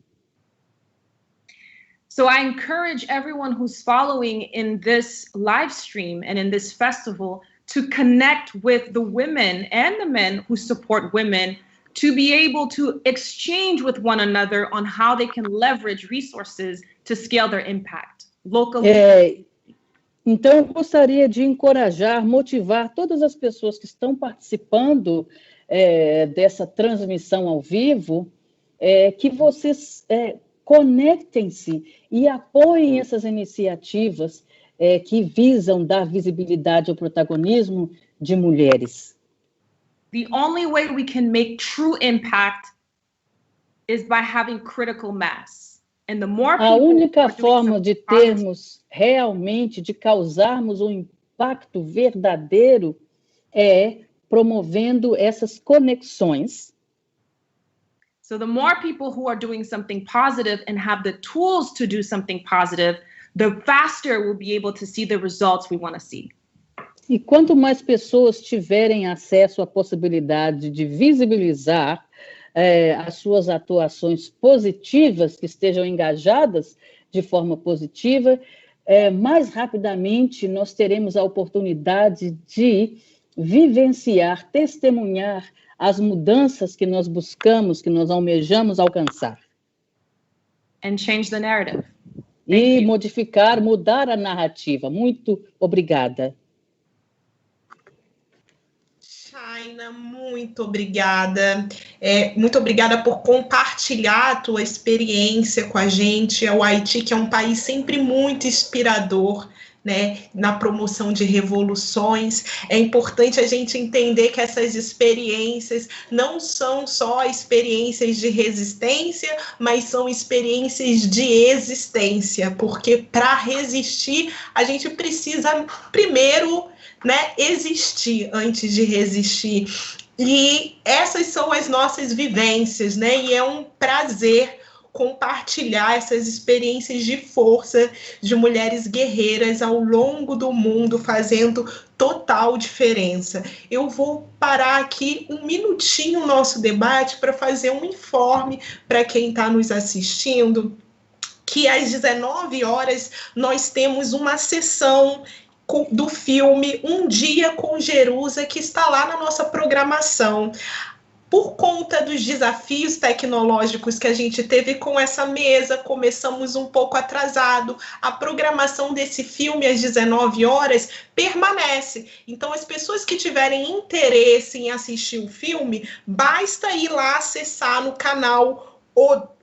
So I encourage everyone who's following in this live stream and in this festival to connect with the women and the men who support women to be able to exchange with one another on how they can leverage resources to scale their impact locally. Então, eu gostaria de encorajar, motivar todas as pessoas que estão participando dessa transmissão ao vivo, que vocês conectem-se e apoiem essas iniciativas que visam dar visibilidade ao protagonismo de mulheres. The only way we can make true impact is by having critical mass. And the more people, a única forma de termos realmente, de causarmos um impacto verdadeiro é promovendo essas conexões. So the more people who are doing something positive and have the tools to do something positive, the faster we'll be able to see the results we want to see. E quanto mais pessoas tiverem acesso à possibilidade de visibilizar as suas atuações positivas, que estejam engajadas de forma positiva, mais rapidamente nós teremos a oportunidade de vivenciar, testemunhar as mudanças que nós buscamos, que nós almejamos alcançar. And change the narrative. E mudar a narrativa. Muito obrigada. Shaina, muito obrigada. Muito obrigada por compartilhar a tua experiência com a gente. O Haiti, que é um país sempre muito inspirador, né, na promoção de revoluções. É importante a gente entender que essas experiências não são só experiências de resistência, mas são experiências de existência, porque para resistir a gente precisa primeiro, né, existir antes de resistir. E essas são as nossas vivências, né? E é um prazer compartilhar essas experiências de força de mulheres guerreiras ao longo do mundo, fazendo total diferença. Eu vou parar aqui um minutinho o nosso debate para fazer um informe para quem está nos assistindo, que às 19 horas nós temos uma sessão do filme Um Dia com Jerusa, que está lá na nossa programação. por conta dos desafios tecnológicos que a gente teve com essa mesa, começamos um pouco atrasado. A programação desse filme às 19 horas permanece. Então, as pessoas que tiverem interesse em assistir o filme, basta ir lá acessar no canal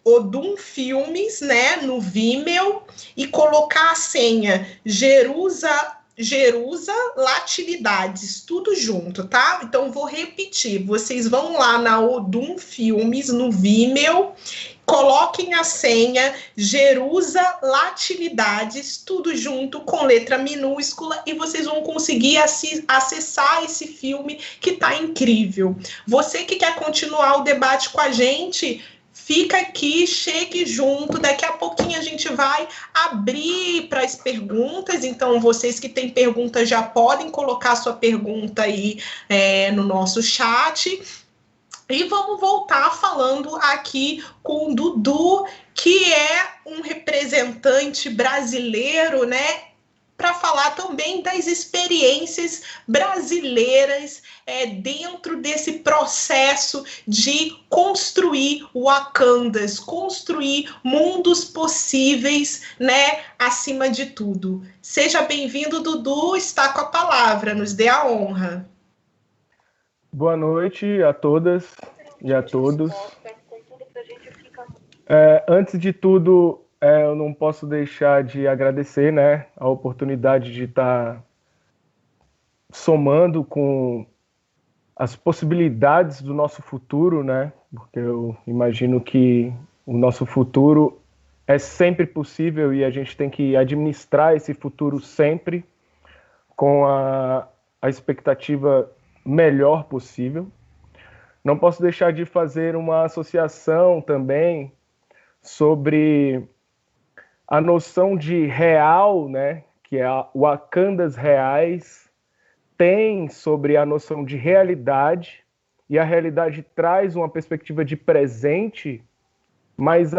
Odum Filmes, né, no Vimeo, e colocar a senha Jerusa Latilidades, tudo junto, tá? Então, vou repetir. Vocês vão lá na Odum Filmes, no Vimeo, coloquem a senha Jerusa Latilidades, tudo junto, com letra minúscula, e vocês vão conseguir acessar esse filme que tá incrível. Você que quer continuar o debate com a gente, fica aqui, chegue junto. Daqui a pouquinho a gente vai abrir para as perguntas. Então, vocês que têm perguntas já podem colocar sua pergunta aí no nosso chat. E vamos voltar falando aqui com o Dudu, que é um representante brasileiro, né? Para falar também das experiências brasileiras dentro desse processo de construir Wakandas, construir mundos possíveis, né, acima de tudo. Seja bem-vindo, Dudu, está com a palavra, nos dê a honra. Boa noite a todas e a todos. Antes de tudo, eu não posso deixar de agradecer, né, a oportunidade de estar somando com as possibilidades do nosso futuro, né, porque eu imagino que o nosso futuro é sempre possível e a gente tem que administrar esse futuro sempre com a expectativa melhor possível. Não posso deixar de fazer uma associação também sobre a noção de real, né, que é a Wakandas reais, tem sobre a noção de realidade, e a realidade traz uma perspectiva de presente, mas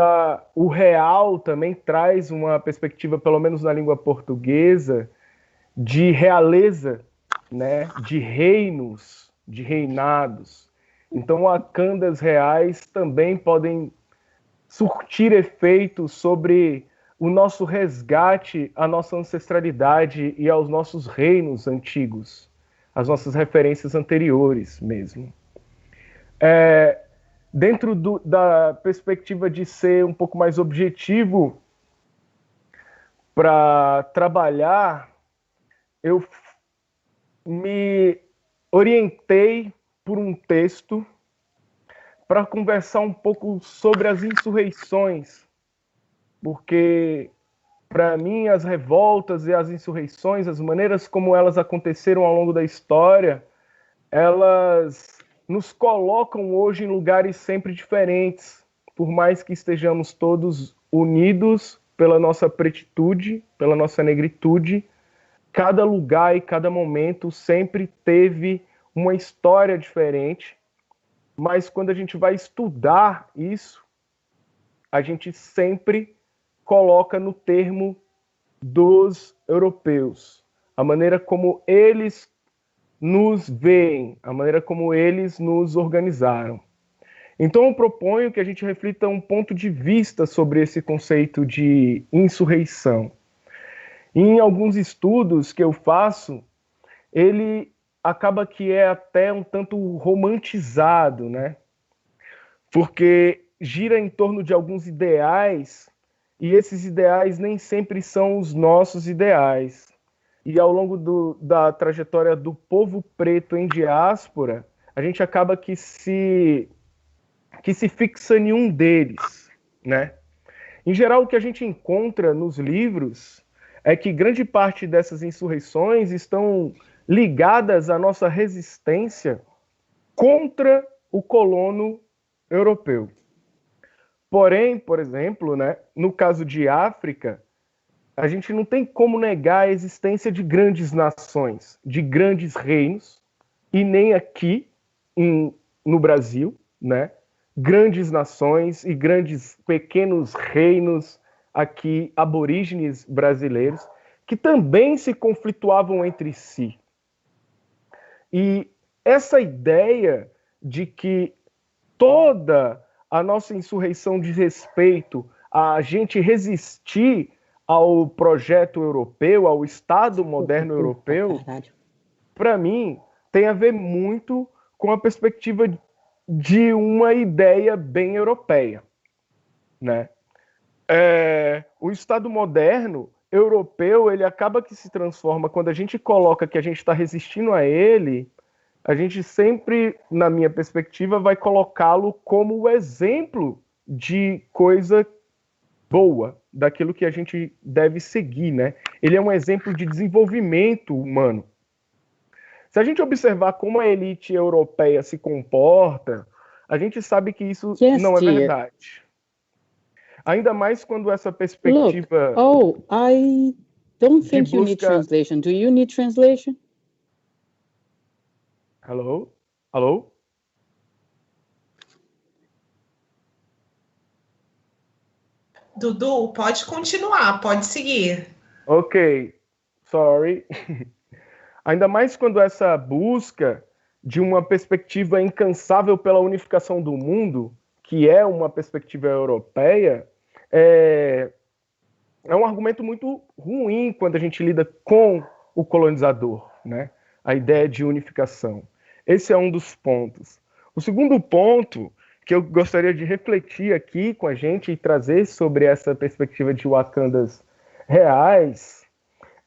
o real também traz uma perspectiva, pelo menos na língua portuguesa, de realeza, né, de reinos, de reinados. Então, Wakandas reais também podem surtir efeitos sobre o nosso resgate à nossa ancestralidade e aos nossos reinos antigos, às nossas referências anteriores mesmo. Dentro da perspectiva de ser um pouco mais objetivo para trabalhar, eu me orientei por um texto para conversar um pouco sobre as insurreições, porque, para mim, as revoltas e as insurreições, as maneiras como elas aconteceram ao longo da história, elas nos colocam hoje em lugares sempre diferentes, por mais que estejamos todos unidos pela nossa pretitude, pela nossa negritude. Cada lugar e cada momento sempre teve uma história diferente, mas quando a gente vai estudar isso, a gente sempre coloca no termo dos europeus, a maneira como eles nos veem, a maneira como eles nos organizaram. Então eu proponho que a gente reflita um ponto de vista sobre esse conceito de insurreição. Em alguns estudos que eu faço, ele acaba que é até um tanto romantizado, né? Porque gira em torno de alguns ideais, e esses ideais nem sempre são os nossos ideais. E ao longo da trajetória do povo preto em diáspora, a gente acaba que se fixa em um deles, né? Em geral, o que a gente encontra nos livros é que grande parte dessas insurreições estão ligadas à nossa resistência contra o colono europeu. Porém, por exemplo, né, no caso de África, a gente não tem como negar a existência de grandes nações, de grandes reinos, e nem aqui no Brasil, né, grandes nações e grandes pequenos reinos aqui aborígenes brasileiros, que também se conflituavam entre si. E essa ideia de que toda a nossa insurreição de respeito a gente resistir ao projeto europeu, ao Estado moderno europeu, para mim, tem a ver muito com a perspectiva de uma ideia bem europeia, né? O Estado moderno europeu, ele acaba que se transforma, quando a gente coloca que a gente está resistindo a ele, a gente sempre, na minha perspectiva, vai colocá-lo como o exemplo de coisa boa, daquilo que a gente deve seguir, né? Ele é um exemplo de desenvolvimento humano. Se a gente observar como a elite europeia se comporta, a gente sabe que isso não é verdade. Ainda mais quando essa perspectiva... Look, I don't think you need translation. Do you need translation? Hello? Hello? Dudu, pode continuar, pode seguir. Ok, sorry. Ainda mais quando essa busca de uma perspectiva incansável pela unificação do mundo, que é uma perspectiva europeia, é um argumento muito ruim quando a gente lida com o colonizador, né? A ideia de unificação. Esse é um dos pontos. O segundo ponto que eu gostaria de refletir aqui com a gente e trazer sobre essa perspectiva de Wakandas reais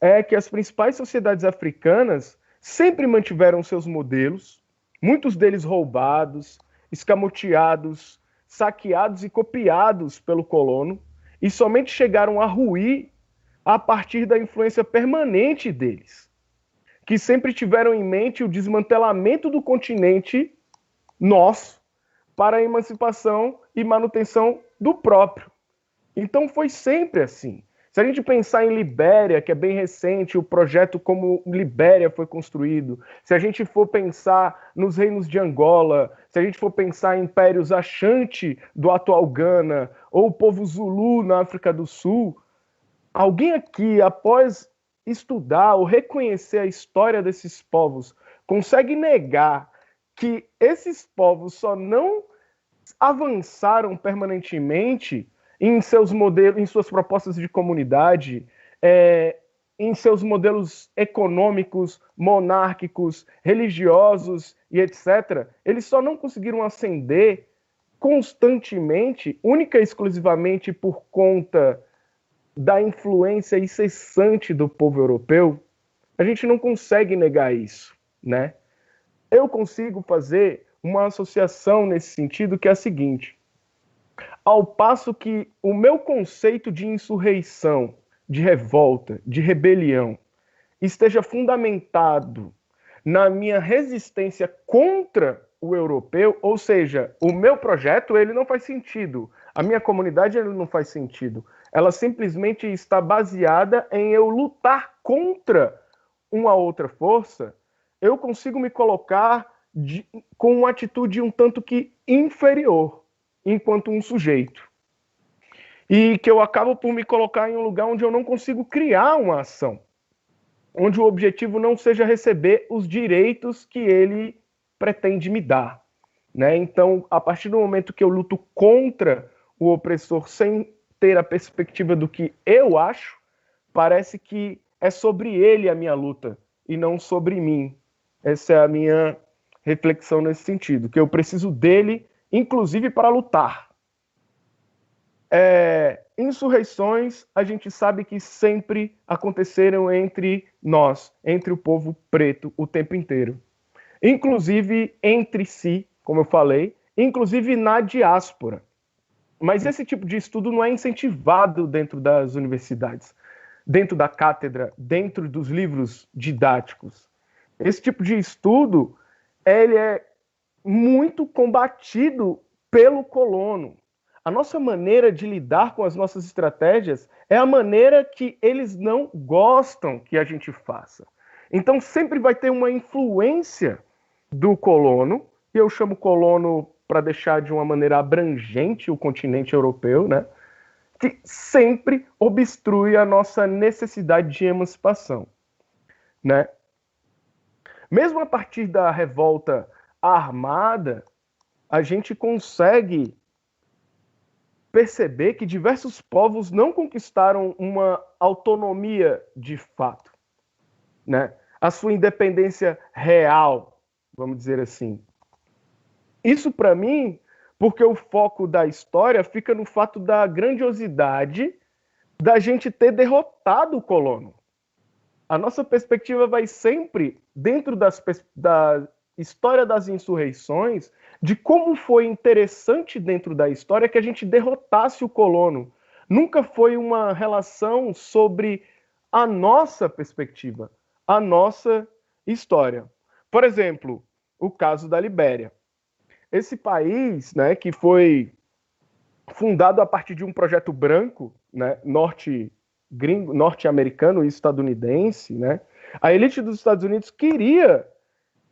é que as principais sociedades africanas sempre mantiveram seus modelos, muitos deles roubados, escamoteados, saqueados e copiados pelo colono, e somente chegaram a ruir a partir da influência permanente deles, que sempre tiveram em mente o desmantelamento do continente nosso para a emancipação e manutenção do próprio. Então foi sempre assim. Se a gente pensar em Libéria, que é bem recente, o projeto como Libéria foi construído, se a gente for pensar nos reinos de Angola, se a gente for pensar em impérios Ashanti do atual Gana, ou o povo Zulu na África do Sul, alguém aqui, após estudar ou reconhecer a história desses povos, consegue negar que esses povos só não avançaram permanentemente em seus modelos, em suas propostas de comunidade, em seus modelos econômicos, monárquicos, religiosos e etc. Eles só não conseguiram ascender constantemente, única e exclusivamente por conta da influência incessante do povo europeu. A gente não consegue negar isso, né? Eu consigo fazer uma associação nesse sentido, que é a seguinte: ao passo que o meu conceito de insurreição, de revolta, de rebelião, esteja fundamentado na minha resistência contra o europeu, ou seja, o meu projeto ele não faz sentido, a minha comunidade ele não faz sentido, ela simplesmente está baseada em eu lutar contra uma outra força, eu consigo me colocar com uma atitude um tanto que inferior, enquanto um sujeito. E que eu acabo por me colocar em um lugar onde eu não consigo criar uma ação, onde o objetivo não seja receber os direitos que ele pretende me dar, né? Então, a partir do momento que eu luto contra o opressor sem ter a perspectiva do que eu acho, parece que é sobre ele a minha luta e não sobre mim. Essa é a minha reflexão nesse sentido, que eu preciso dele, inclusive para lutar. Insurreições, a gente sabe que sempre aconteceram entre nós, entre o povo preto, o tempo inteiro. Inclusive entre si, como eu falei, inclusive na diáspora. Mas esse tipo de estudo não é incentivado dentro das universidades, dentro da cátedra, dentro dos livros didáticos. Esse tipo de estudo, ele é muito combatido pelo colono. A nossa maneira de lidar com as nossas estratégias é a maneira que eles não gostam que a gente faça. Então sempre vai ter uma influência do colono, e eu chamo colono para deixar de uma maneira abrangente o continente europeu, né? Que sempre obstrui a nossa necessidade de emancipação, né? Mesmo a partir da revolta armada, a gente consegue perceber que diversos povos não conquistaram uma autonomia de fato, né? A sua independência real, vamos dizer assim. Isso, para mim, porque o foco da história fica no fato da grandiosidade da gente ter derrotado o colono. A nossa perspectiva vai sempre, dentro da história das insurreições, de como foi interessante dentro da história que a gente derrotasse o colono. Nunca foi uma relação sobre a nossa perspectiva, a nossa história. Por exemplo, o caso da Libéria. Esse país, né, que foi fundado a partir de um projeto branco, né, norte-americano e estadunidense, né, a elite dos Estados Unidos queria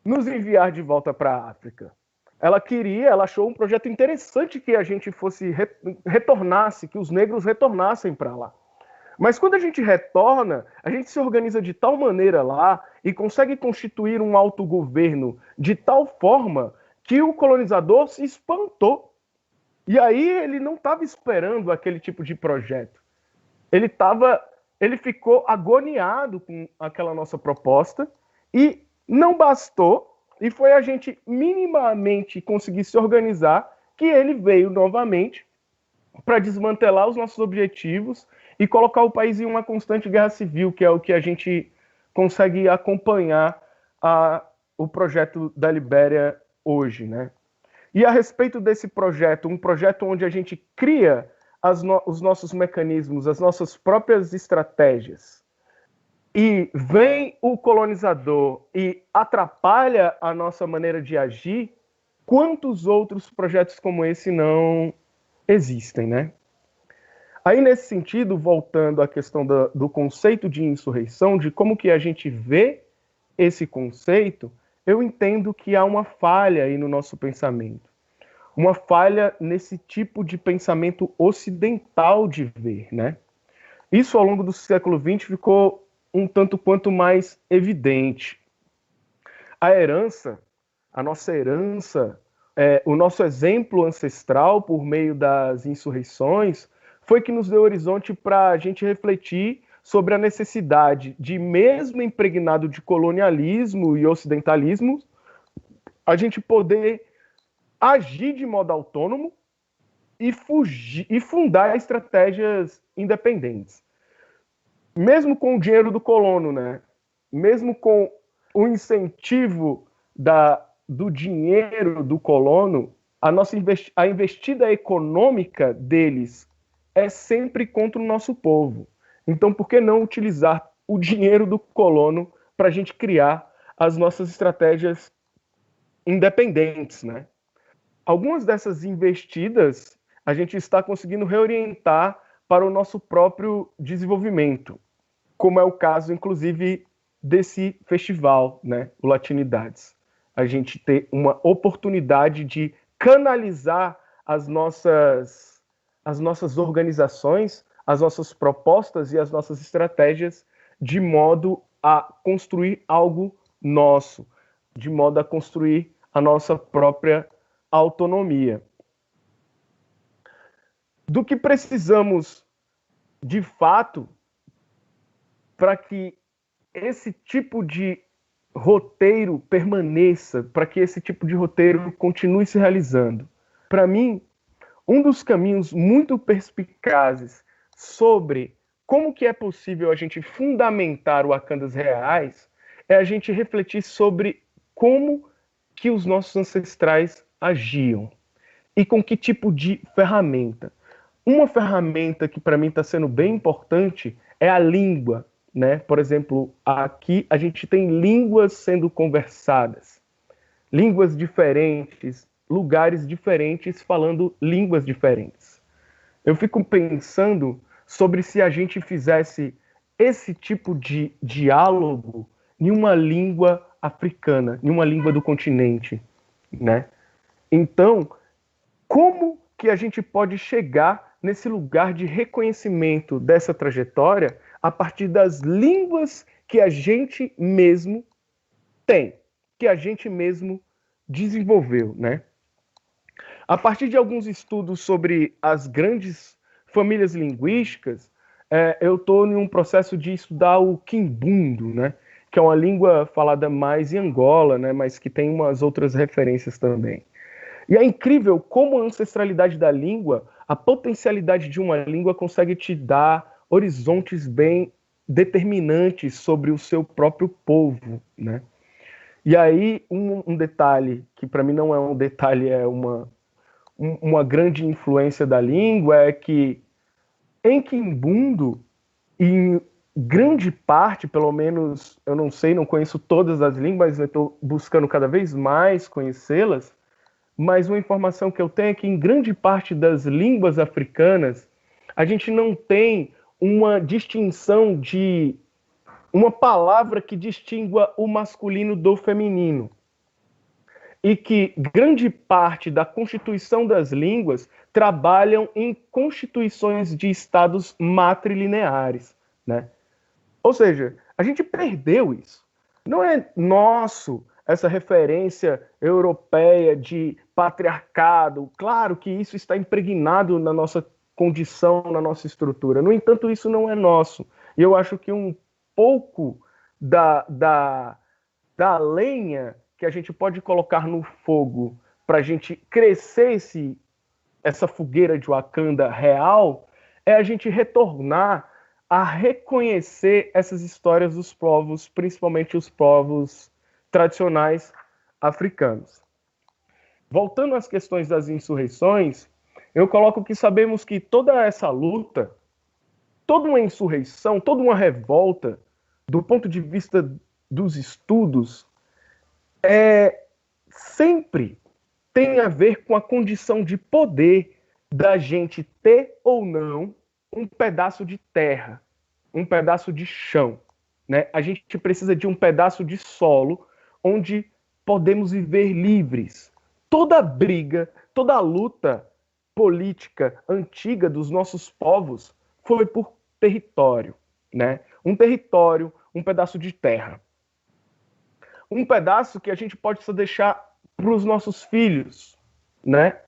nos enviar de volta para a África. Ela achou um projeto interessante que a gente retornasse, que os negros retornassem para lá. Mas quando a gente retorna, a gente se organiza de tal maneira lá e consegue constituir um autogoverno de tal forma que o colonizador se espantou. E aí ele não estava esperando aquele tipo de projeto. Ele ficou agoniado com aquela nossa proposta e não bastou, e foi a gente minimamente conseguir se organizar que ele veio novamente para desmantelar os nossos objetivos e colocar o país em uma constante guerra civil, que é o que a gente consegue acompanhar o projeto da Libéria hoje, né? E a respeito desse projeto, um projeto onde a gente cria os nossos mecanismos, as nossas próprias estratégias, e vem o colonizador e atrapalha a nossa maneira de agir, quantos outros projetos como esse não existem, né? Aí, nesse sentido, voltando à questão do conceito de insurreição, de como que a gente vê esse conceito, eu entendo que há uma falha aí no nosso pensamento. Uma falha nesse tipo de pensamento ocidental de ver, né? Isso, ao longo do século XX, ficou um tanto quanto mais evidente. A nossa herança, o nosso exemplo ancestral por meio das insurreições, foi que nos deu horizonte para a gente refletir sobre a necessidade de, mesmo impregnado de colonialismo e ocidentalismo, a gente poder agir de modo autônomo e fundar estratégias independentes. Mesmo com o dinheiro do colono, né? Mesmo com o incentivo do dinheiro do colono, a investida econômica deles é sempre contra o nosso povo. Então, por que não utilizar o dinheiro do colono para a gente criar as nossas estratégias independentes, né? Algumas dessas investidas a gente está conseguindo reorientar para o nosso próprio desenvolvimento, como é o caso, inclusive, desse festival, né, o Latinidades. A gente ter uma oportunidade de canalizar as nossas organizações, as nossas propostas e as nossas estratégias de modo a construir algo nosso, de modo a construir a nossa própria autonomia. Do que precisamos, de fato, para que esse tipo de roteiro permaneça, para que esse tipo de roteiro continue se realizando? Para mim, um dos caminhos muito perspicazes sobre como que é possível a gente fundamentar o Wakandas reais é a gente refletir sobre como que os nossos ancestrais agiam e com que tipo de ferramenta. Uma ferramenta que para mim está sendo bem importante é a língua, né? Por exemplo, aqui a gente tem línguas sendo conversadas, línguas diferentes, lugares diferentes falando línguas diferentes. Eu fico pensando sobre se a gente fizesse esse tipo de diálogo em uma língua africana, em uma língua do continente, né? Então, como que a gente pode chegar nesse lugar de reconhecimento dessa trajetória a partir das línguas que a gente mesmo tem, que a gente mesmo desenvolveu, né? A partir de alguns estudos sobre as grandes famílias linguísticas, eu estou em um processo de estudar o quimbundo, né? Que é uma língua falada mais em Angola, né? Mas que tem umas outras referências também. E é incrível como a ancestralidade da língua, a potencialidade de uma língua consegue te dar horizontes bem determinantes sobre o seu próprio povo, né? E aí, um detalhe, que para mim não é um detalhe, é uma grande influência da língua, é que em quimbundo, em grande parte, pelo menos, eu não sei, não conheço todas as línguas, eu estou buscando cada vez mais conhecê-las, mas uma informação que eu tenho é que em grande parte das línguas africanas, a gente não tem uma distinção de uma palavra que distingua o masculino do feminino. E que grande parte da constituição das línguas trabalham em constituições de estados matrilineares, né? Ou seja, a gente perdeu isso. Não é nosso essa referência europeia de patriarcado. Claro que isso está impregnado na nossa condição, na nossa estrutura. No entanto, isso não é nosso. E eu acho que um pouco da lenha que a gente pode colocar no fogo para a gente crescer essa fogueira de Wakanda real é a gente retornar a reconhecer essas histórias dos povos, principalmente os povos tradicionais africanos. Voltando às questões das insurreições, eu coloco que sabemos que toda essa luta, toda uma insurreição, toda uma revolta, do ponto de vista dos estudos, sempre tem a ver com a condição de poder da gente ter ou não um pedaço de terra, um pedaço de chão, né? A gente precisa de um pedaço de solo onde podemos viver livres. Toda briga, toda luta política antiga dos nossos povos foi por território, né? Um território, um pedaço de terra. Um pedaço que a gente pode só deixar para os nossos filhos, né?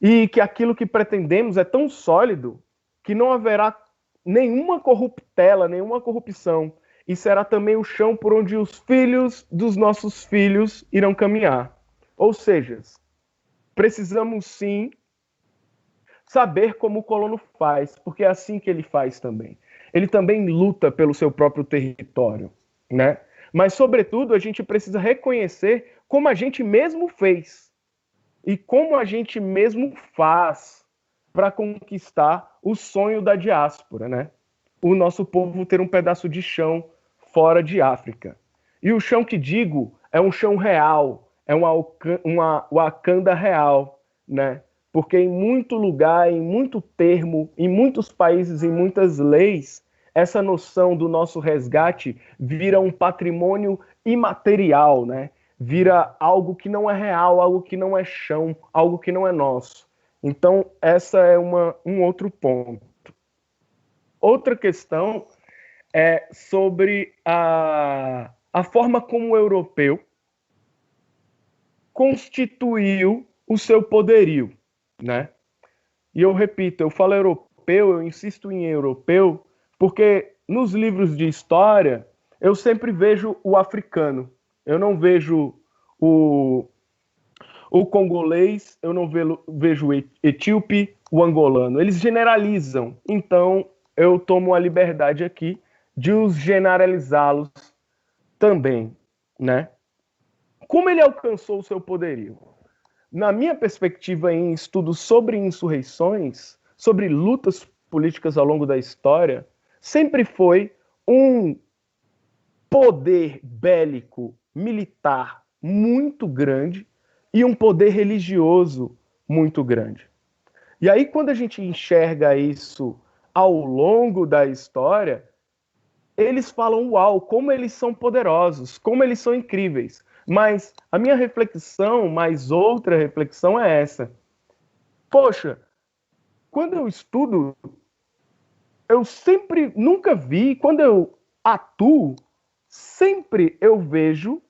E que aquilo que pretendemos é tão sólido que não haverá nenhuma corruptela, nenhuma corrupção, e será também o chão por onde os filhos dos nossos filhos irão caminhar. Ou seja, precisamos sim saber como o colono faz, porque é assim que ele faz também. Ele também luta pelo seu próprio território, né? Mas, sobretudo, a gente precisa reconhecer como a gente mesmo fez e como a gente mesmo faz para conquistar o sonho da diáspora, né? O nosso povo ter um pedaço de chão fora de África. E o chão que digo é um chão real, é uma Wakanda real, né? Porque em muito lugar, em muito termo, em muitos países, em muitas leis, essa noção do nosso resgate vira um patrimônio imaterial, né? Vira algo que não é real, algo que não é chão, algo que não é nosso. Então, essa é um outro ponto. Outra questão é sobre a forma como o europeu constituiu o seu poderio, né? E eu repito, eu falo europeu, eu insisto em europeu, porque nos livros de história eu sempre vejo o africano. Eu não vejo o congolês, eu não vejo o etíope, o angolano. Eles generalizam. Então, eu tomo a liberdade aqui de os generalizá-los também, né? Como ele alcançou o seu poderio? Na minha perspectiva em estudos sobre insurreições, sobre lutas políticas ao longo da história, sempre foi um poder bélico, militar muito grande e um poder religioso muito grande. E aí, quando a gente enxerga isso ao longo da história, eles falam, uau, como eles são poderosos, como eles são incríveis. Mas a minha reflexão, mais outra reflexão é essa. Poxa, quando eu estudo, eu sempre, nunca vi, quando eu atuo, sempre eu vejo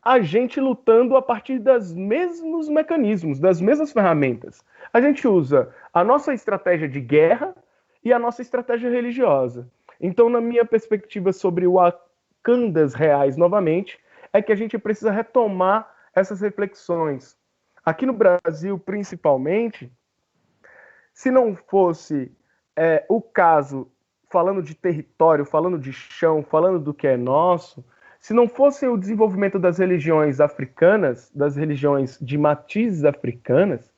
a gente lutando a partir dos mesmos mecanismos, das mesmas ferramentas. A gente usa a nossa estratégia de guerra e a nossa estratégia religiosa. Então, na minha perspectiva sobre o Wakandas reais, novamente, é que a gente precisa retomar essas reflexões. Aqui no Brasil, principalmente, se não fosse o caso, falando de território, falando de chão, falando do que é nosso, se não fosse o desenvolvimento das religiões africanas, das religiões de matizes africanas,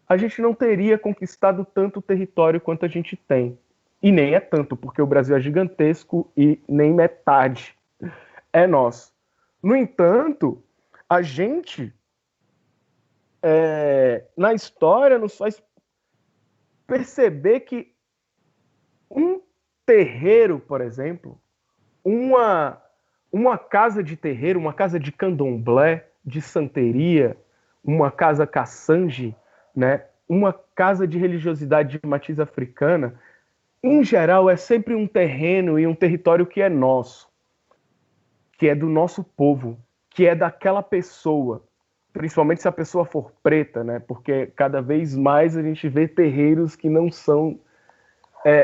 a gente não teria conquistado tanto território quanto a gente tem. E nem é tanto, porque o Brasil é gigantesco e nem metade é nosso. No entanto, a gente, na história, nos faz perceber que um terreiro, por exemplo, uma casa de terreiro, uma casa de candomblé, de santeria, uma casa caçange, né? Uma casa de religiosidade de matiz africana, em geral, é sempre um terreno e um território que é nosso, que é do nosso povo, que é daquela pessoa, principalmente se a pessoa for preta, né? Porque cada vez mais a gente vê terreiros que não são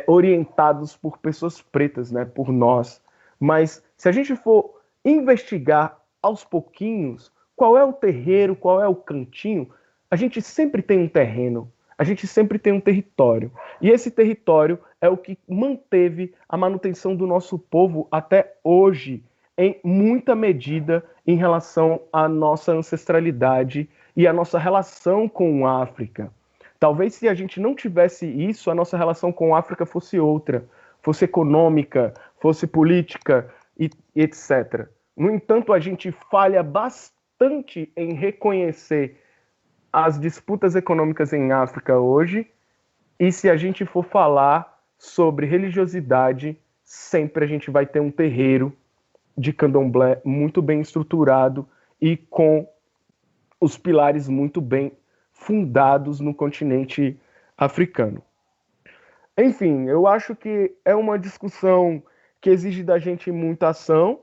orientados por pessoas pretas, né? Por nós. Mas se a gente for investigar aos pouquinhos qual é o terreiro, qual é o cantinho, a gente sempre tem um terreno, a gente sempre tem um território. E esse território é o que manteve a manutenção do nosso povo até hoje, em muita medida em relação à nossa ancestralidade e à nossa relação com a África. Talvez se a gente não tivesse isso, a nossa relação com a África fosse outra, fosse econômica, fosse política, e etc. No entanto, a gente falha bastante em reconhecer as disputas econômicas em África hoje, e se a gente for falar sobre religiosidade, sempre a gente vai ter um terreiro de candomblé muito bem estruturado e com os pilares muito bem fundados no continente africano. Enfim, eu acho que é uma discussão que exige da gente muita ação,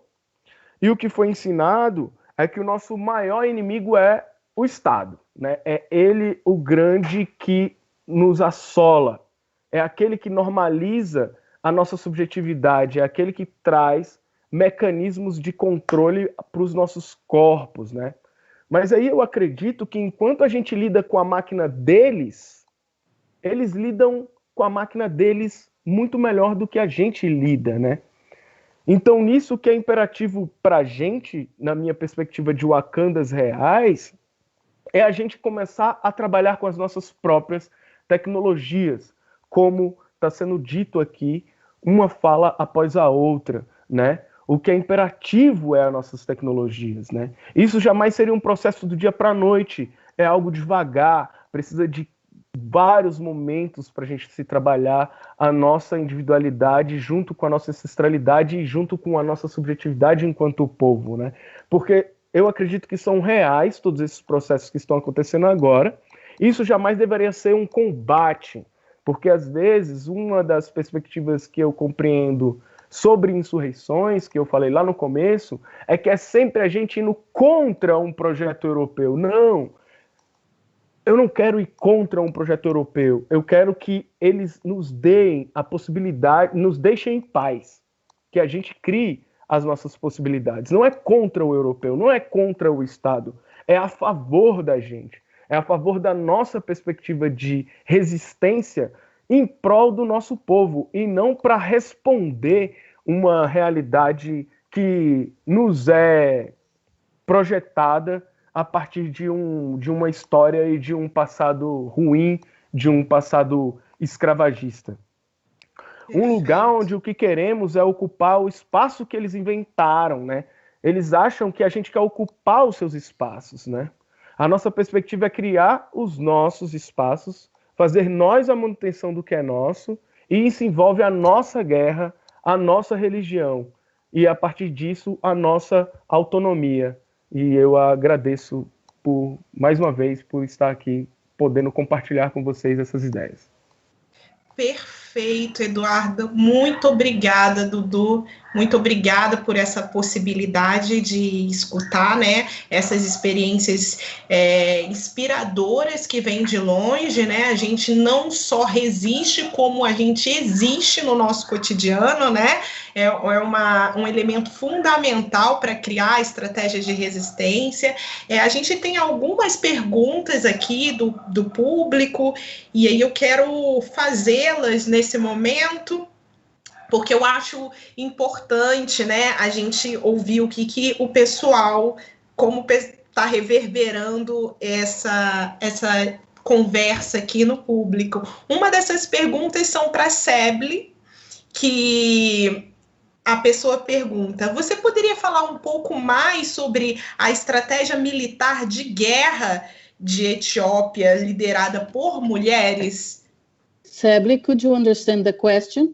e o que foi ensinado é que o nosso maior inimigo é o Estado, né? É ele o grande que nos assola, é aquele que normaliza a nossa subjetividade, é aquele que traz mecanismos de controle para os nossos corpos, né? Mas aí eu acredito que enquanto a gente lida com a máquina deles, eles lidam com a máquina deles muito melhor do que a gente lida, né? Então, nisso que é imperativo para a gente, na minha perspectiva de Wakandas reais, é a gente começar a trabalhar com as nossas próprias tecnologias, como está sendo dito aqui, uma fala após a outra, né? O que é imperativo é as nossas tecnologias, né? Isso jamais seria um processo do dia para a noite, é algo devagar, precisa de vários momentos para a gente se trabalhar a nossa individualidade junto com a nossa ancestralidade e junto com a nossa subjetividade enquanto povo, né? Porque eu acredito que são reais todos esses processos que estão acontecendo agora. Isso jamais deveria ser um combate, porque às vezes uma das perspectivas que eu compreendo sobre insurreições, que eu falei lá no começo, é que é sempre a gente indo contra um projeto europeu. Não! Eu não quero ir contra um projeto europeu. Eu quero que eles nos deem a possibilidade, nos deixem em paz, que a gente crie as nossas possibilidades. Não é contra o europeu, não é contra o Estado, é a favor da gente, é a favor da nossa perspectiva de resistência em prol do nosso povo e não para responder uma realidade que nos é projetada a partir de uma história e de um passado ruim, de um passado escravagista. Um lugar onde o que queremos é ocupar o espaço que eles inventaram, né? Eles acham que a gente quer ocupar os seus espaços, né? A nossa perspectiva é criar os nossos espaços, fazer nós a manutenção do que é nosso, e isso envolve a nossa guerra, a nossa religião, e a partir disso a nossa autonomia. E eu agradeço mais uma vez por estar aqui podendo compartilhar com vocês essas ideias. Perfeito. Perfeito, Eduardo. Muito obrigada, Dudu. Muito obrigada por essa possibilidade de escutar, né, essas experiências inspiradoras que vêm de longe, né? A gente não só resiste, como a gente existe no nosso cotidiano, né? É um elemento fundamental para criar estratégias de resistência. A gente tem algumas perguntas aqui do público, e aí eu quero fazê-las nesse momento, porque eu acho importante, né, a gente ouvir o que o pessoal, como está reverberando essa conversa aqui no público. Uma dessas perguntas são para a Sebly, que a pessoa pergunta: você poderia falar um pouco mais sobre a estratégia militar de guerra de Etiópia liderada por mulheres? Sebly, could you understand the question?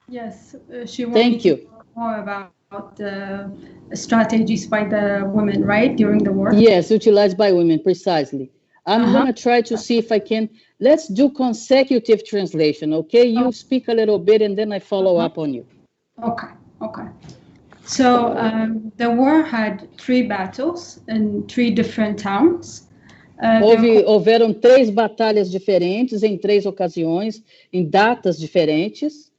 Yes, she wanted to know more about the strategies by the women, right, during the war? Yes, utilized by women, precisely. I'm going to try to see if I can. Let's do consecutive translation, okay? You speak a little bit and then I follow up on you. Okay. So the war had 3 battles in 3 different towns. Houveram 3 batalhas diferentes em 3 ocasiões, em datas diferentes.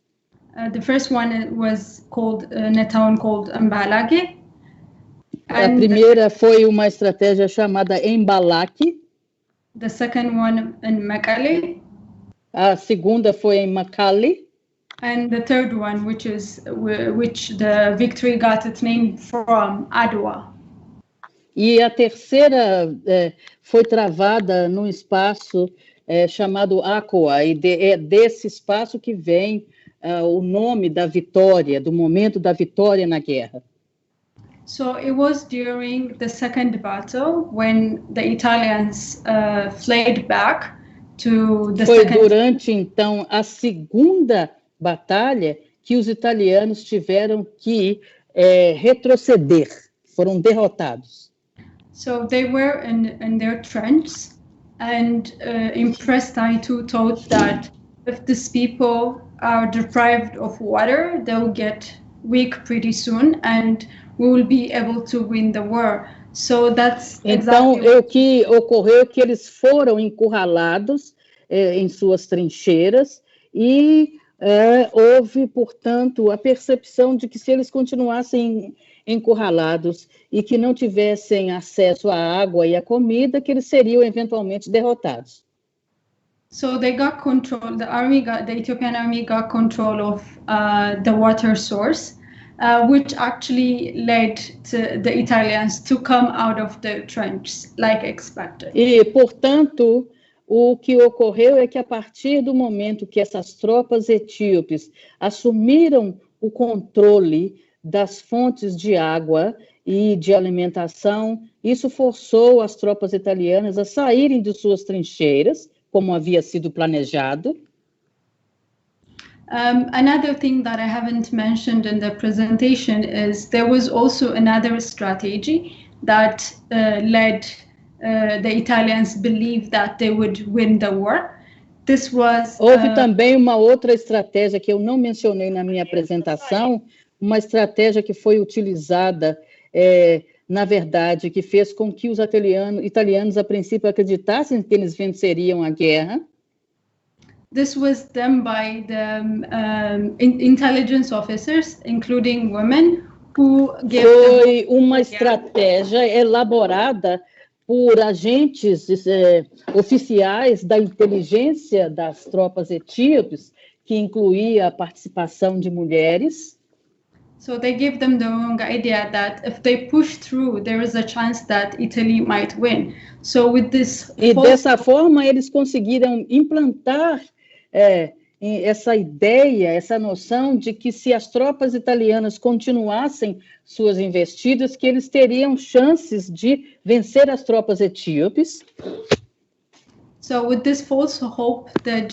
The first one was called in a town called Ambalage. A primeira foi uma estratégia chamada Embalaki. The second one in Mekelle. A segunda foi em Makali. And the third one, which the victory got its name from, Adwa. E a terceira foi travada num espaço chamado Akoa, e é desse espaço que vem o nome da vitória, do momento da vitória na guerra. So it was during the second battle when the Italians fled back to the Foi second... durante, então, a segunda batalha que os italianos tiveram que retroceder, foram derrotados. So they were in their trenches, and Empress Taitu thought that if these people are deprived of water, they'll get weak pretty soon, and we will be able to win the war. So that's então, o que ocorreu é que eles foram encurralados em suas trincheiras e houve, portanto, a percepção de que se eles continuassem encurralados e que não tivessem acesso à água e à comida, que eles seriam eventualmente derrotados. So they got control. The Ethiopian army got control of the water source, which actually led to the Italians to come out of the trenches, like expected. E, portanto, o que ocorreu é que a partir do momento que essas tropas etíopes assumiram o controle das fontes de água e de alimentação, isso forçou as tropas italianas a saírem de suas trincheiras, como havia sido planejado. Another thing that I haven't mentioned in the presentation is there was also another strategy that led the Italians believe that they would win the war. This was Houve também uma outra estratégia que eu não mencionei na minha apresentação, uma estratégia que foi utilizada, na verdade, que fez com que os italianos, a princípio, acreditassem que eles venceriam a guerra. This was done by the intelligence officers, including women, who gave Foi uma estratégia elaborada por agentes oficiais da inteligência das tropas etíopes, que incluía a participação de mulheres. So they gave them the wrong idea that if they push through, there is a chance that Italy might win. So with this dessa forma, eles conseguiram implantar essa ideia, essa noção de que se as tropas italianas continuassem suas investidas, que eles teriam chances de vencer as tropas etíopes. So with this false hope, the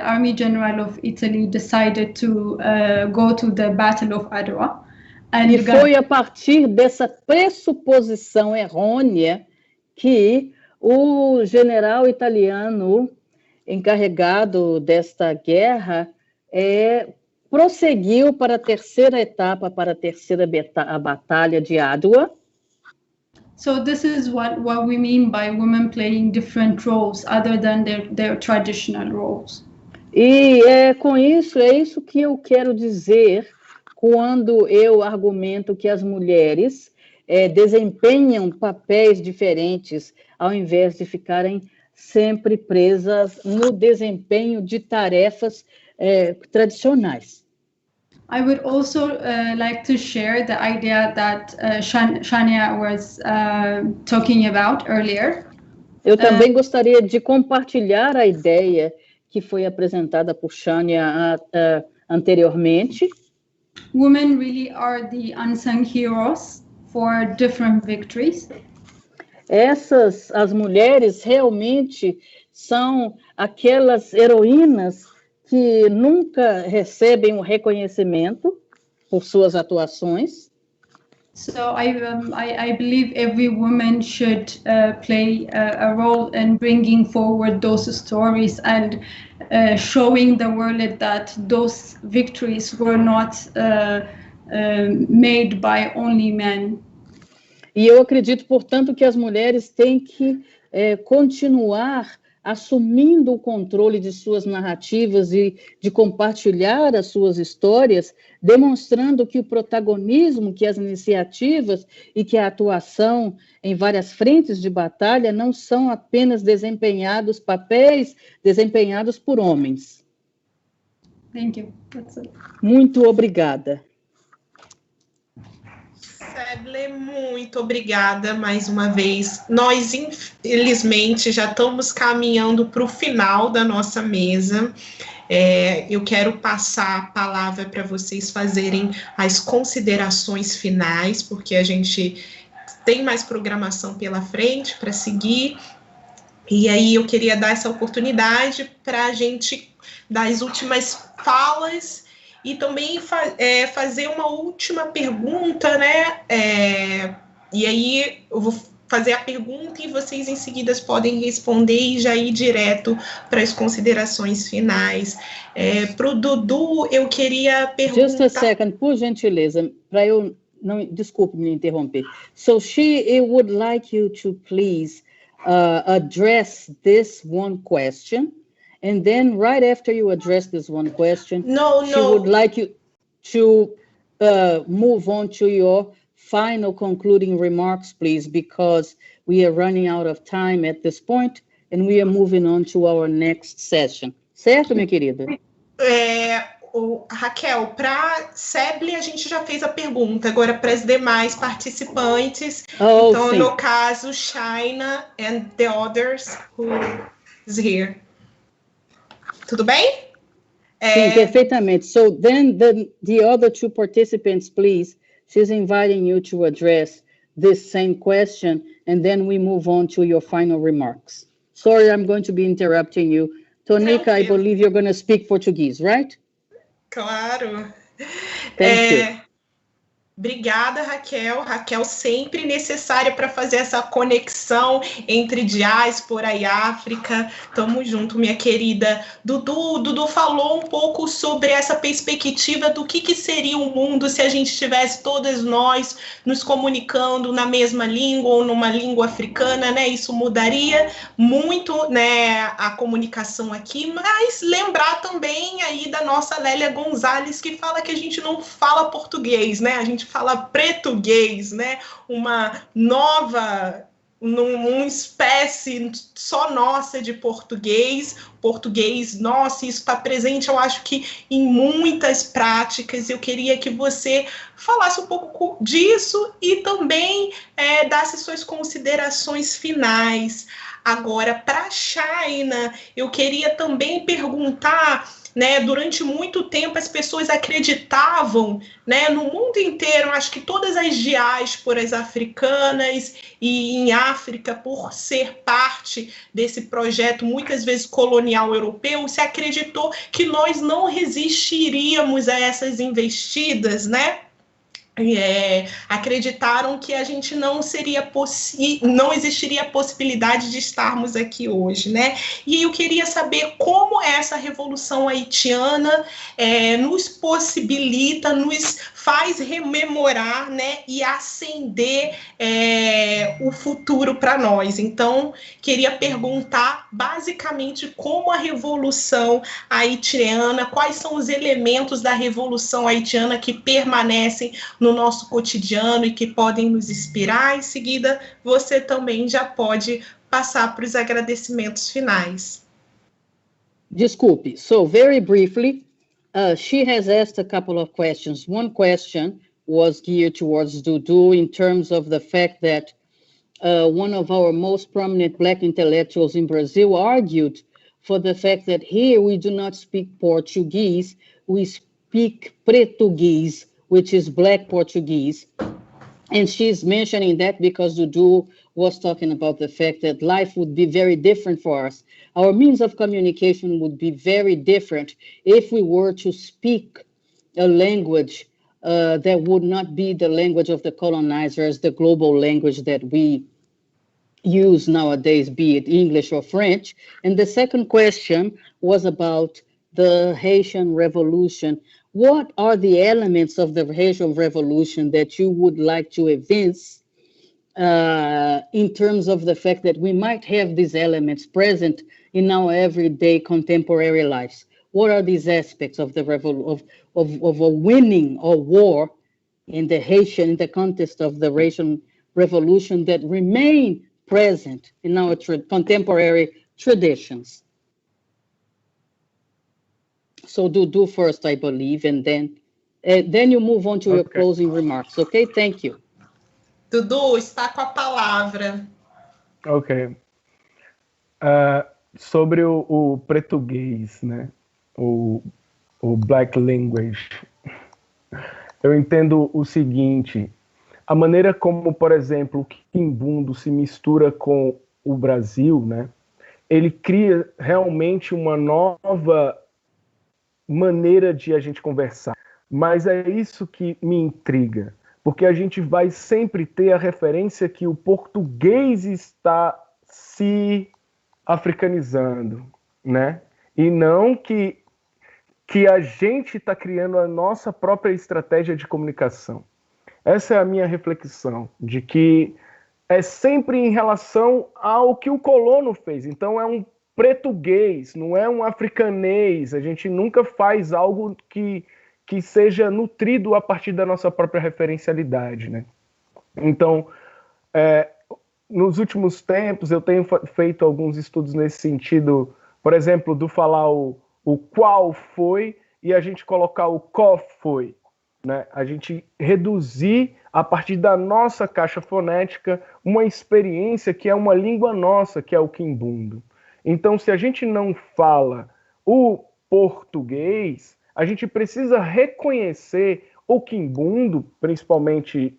army general of Italy decided to go to the Battle of Adwa. E foi a partir dessa pressuposição errônea que o general italiano encarregado desta guerra prosseguiu para a terceira etapa, para a terceira batalha de Adwa. So this is what we mean by women playing different roles other than their traditional roles. E com isso, é isso que eu quero dizer quando eu argumento que as mulheres desempenham papéis diferentes ao invés de ficarem sempre presas no desempenho de tarefas tradicionais. I would also like to share the idea that Shania was talking about earlier. Eu também gostaria de compartilhar a ideia que foi apresentada por Shania anteriormente. Women really are the unsung heroes for different victories. As mulheres realmente são aquelas heroínas que nunca recebem o reconhecimento por suas atuações. So I believe every woman should play a role in bringing forward those stories and showing the world that those victories were not made by only men. E eu acredito, portanto, que as mulheres têm que continuar assumindo o controle de suas narrativas e de compartilhar as suas histórias, demonstrando que o protagonismo, que as iniciativas e que a atuação em várias frentes de batalha não são apenas papéis desempenhados por homens. Thank you. That's it. Muito obrigada. Seble, muito obrigada mais uma vez. Nós, infelizmente, já estamos caminhando para o final da nossa mesa. Eu quero passar a palavra para vocês fazerem as considerações finais, porque a gente tem mais programação pela frente para seguir. E aí eu queria dar essa oportunidade para a gente dar as últimas falas e também fazer uma última pergunta, né? E aí eu vou fazer a pergunta e vocês em seguida podem responder e já ir direto para as considerações finais. Para o Dudu, eu queria perguntar... Just a second, por gentileza, para eu não... Desculpe me interromper. So she would like you to please address this one question. And then right after you address this one question, she would like you to move on to your final concluding remarks, please, because we are running out of time at this point, and we are moving on to our next session. Certo, minha querida? Raquel, para Seble a gente já fez a pergunta, agora para as demais participantes, então sim. No caso, China and the others who is here. Tudo bem? Sim, perfeitamente. So then the other two participants, please, she's inviting you to address this same question, and then we move on to your final remarks. Sorry, I'm going to be interrupting you. Tonica, I believe you're going to speak Portuguese, right? Claro. Thank you. Obrigada, Raquel. Raquel sempre necessária para fazer essa conexão entre diáspora e África. Tamo junto, minha querida. Dudu falou um pouco sobre essa perspectiva do que seria o mundo se a gente tivesse todas nós nos comunicando na mesma língua ou numa língua africana, né? Isso mudaria muito, né, a comunicação aqui, mas lembrar também aí da nossa Lélia Gonzalez, que fala que a gente não fala português, né? A gente fala português, né? Uma nova, uma espécie só nossa de português nosso, isso está presente, eu acho que em muitas práticas. Eu queria que você falasse um pouco disso e também desse suas considerações finais. Agora, para a China, eu queria também perguntar, né, durante muito tempo as pessoas acreditavam, né, no mundo inteiro, acho que todas as diásporas africanas e em África, por ser parte desse projeto muitas vezes colonial europeu, se acreditou que nós não resistiríamos a essas investidas, né? acreditaram que a gente não existiria a possibilidade de estarmos aqui hoje, né? E eu queria saber como essa revolução haitiana nos possibilita, nos faz rememorar, né, e acender o futuro para nós. Então, queria perguntar basicamente como a revolução haitiana, quais são os elementos da revolução haitiana que permanecem no nosso cotidiano e que podem nos inspirar. Em seguida, você também já pode passar para os agradecimentos finais. Desculpe. So, very briefly, she has asked a couple of questions. One question was geared towards Dudu in terms of the fact that one of our most prominent Black intellectuals in Brazil argued for the fact that here we do not speak Portuguese, we speak Portuguese, which is Black Portuguese. And she's mentioning that because Dudu was talking about the fact that life would be very different for us. Our means of communication would be very different if we were to speak a language that would not be the language of the colonizers, the global language that we use nowadays, be it English or French. And the second question was about the Haitian Revolution. What are the elements of the Haitian Revolution that you would like to evince in terms of the fact that we might have these elements present in our everyday contemporary lives? What are these aspects of the of a winning a war in the context of the Haitian Revolution that remain present in our contemporary traditions? So do first, I believe, and then you move on to your closing remarks. Okay, thank you. Dudu, está com a palavra. Ok. Sobre o português, né? O Black Language. Eu entendo o seguinte: a maneira como, por exemplo, o quimbundo se mistura com o Brasil, né? Ele cria realmente uma nova maneira de a gente conversar. Mas é isso que me intriga, porque a gente vai sempre ter a referência que o português está se africanizando, né? E não que a gente está criando a nossa própria estratégia de comunicação. Essa é a minha reflexão, de que é sempre em relação ao que o colono fez. Então é um português, não é um africanês. A gente nunca faz algo que seja nutrido a partir da nossa própria referencialidade, né? Então, nos últimos tempos, eu tenho feito alguns estudos nesse sentido, por exemplo, do falar o qual foi e a gente colocar o có foi, né? A gente reduzir, a partir da nossa caixa fonética, uma experiência que é uma língua nossa, que é o quimbundo. Então, se a gente não fala o português, a gente precisa reconhecer o quimbundo, principalmente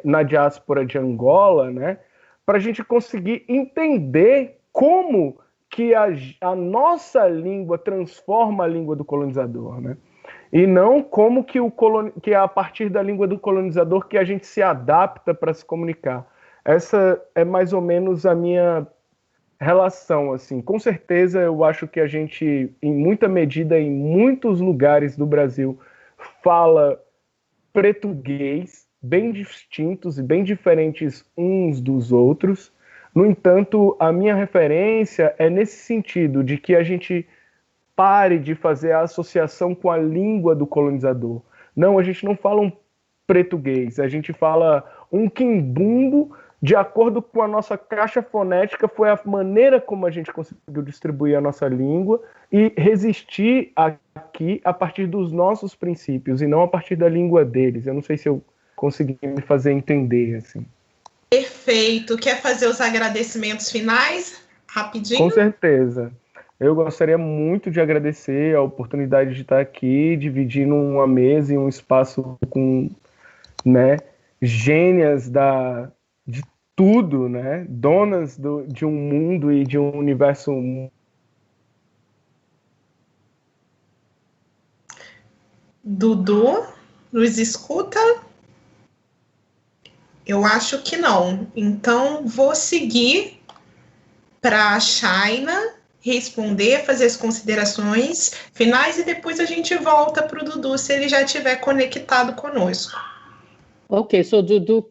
na diáspora de Angola, né, para a gente conseguir entender como que a nossa língua transforma a língua do colonizador, né? E não como que é a partir da língua do colonizador que a gente se adapta para se comunicar. Essa é mais ou menos a minha relação, assim. Com certeza eu acho que a gente, em muita medida, em muitos lugares do Brasil, fala português, bem distintos e bem diferentes uns dos outros. No entanto, a minha referência é nesse sentido, de que a gente pare de fazer a associação com a língua do colonizador. Não, a gente não fala um português, a gente fala um quimbundo. De acordo com a nossa caixa fonética, foi a maneira como a gente conseguiu distribuir a nossa língua e resistir aqui a partir dos nossos princípios e não a partir da língua deles. Eu não sei se eu consegui me fazer entender, assim. Perfeito. Quer fazer os agradecimentos finais? Rapidinho? Com certeza. Eu gostaria muito de agradecer a oportunidade de estar aqui, dividindo uma mesa e um espaço com, né, gênias de tudo, né? Donas de um mundo e de um universo. Dudu, nos escuta? Eu acho que não. Então, vou seguir para a Shaina responder, fazer as considerações finais e depois a gente volta para o Dudu, se ele já estiver conectado conosco. Okay, so Dudu,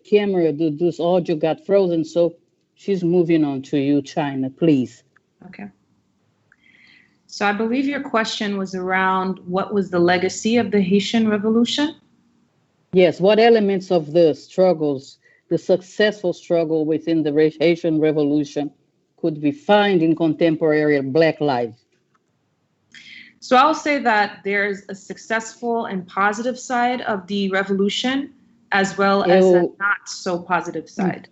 camera, Dudu's audio got frozen, so she's moving on to you, China, please. Okay. So I believe your question was around what was the legacy of the Haitian Revolution? Yes, what elements of the struggles, the successful struggle within the Haitian Revolution could we find in contemporary Black life? So I'll say that there's a successful and positive side of the revolution, as well as a not so positive side.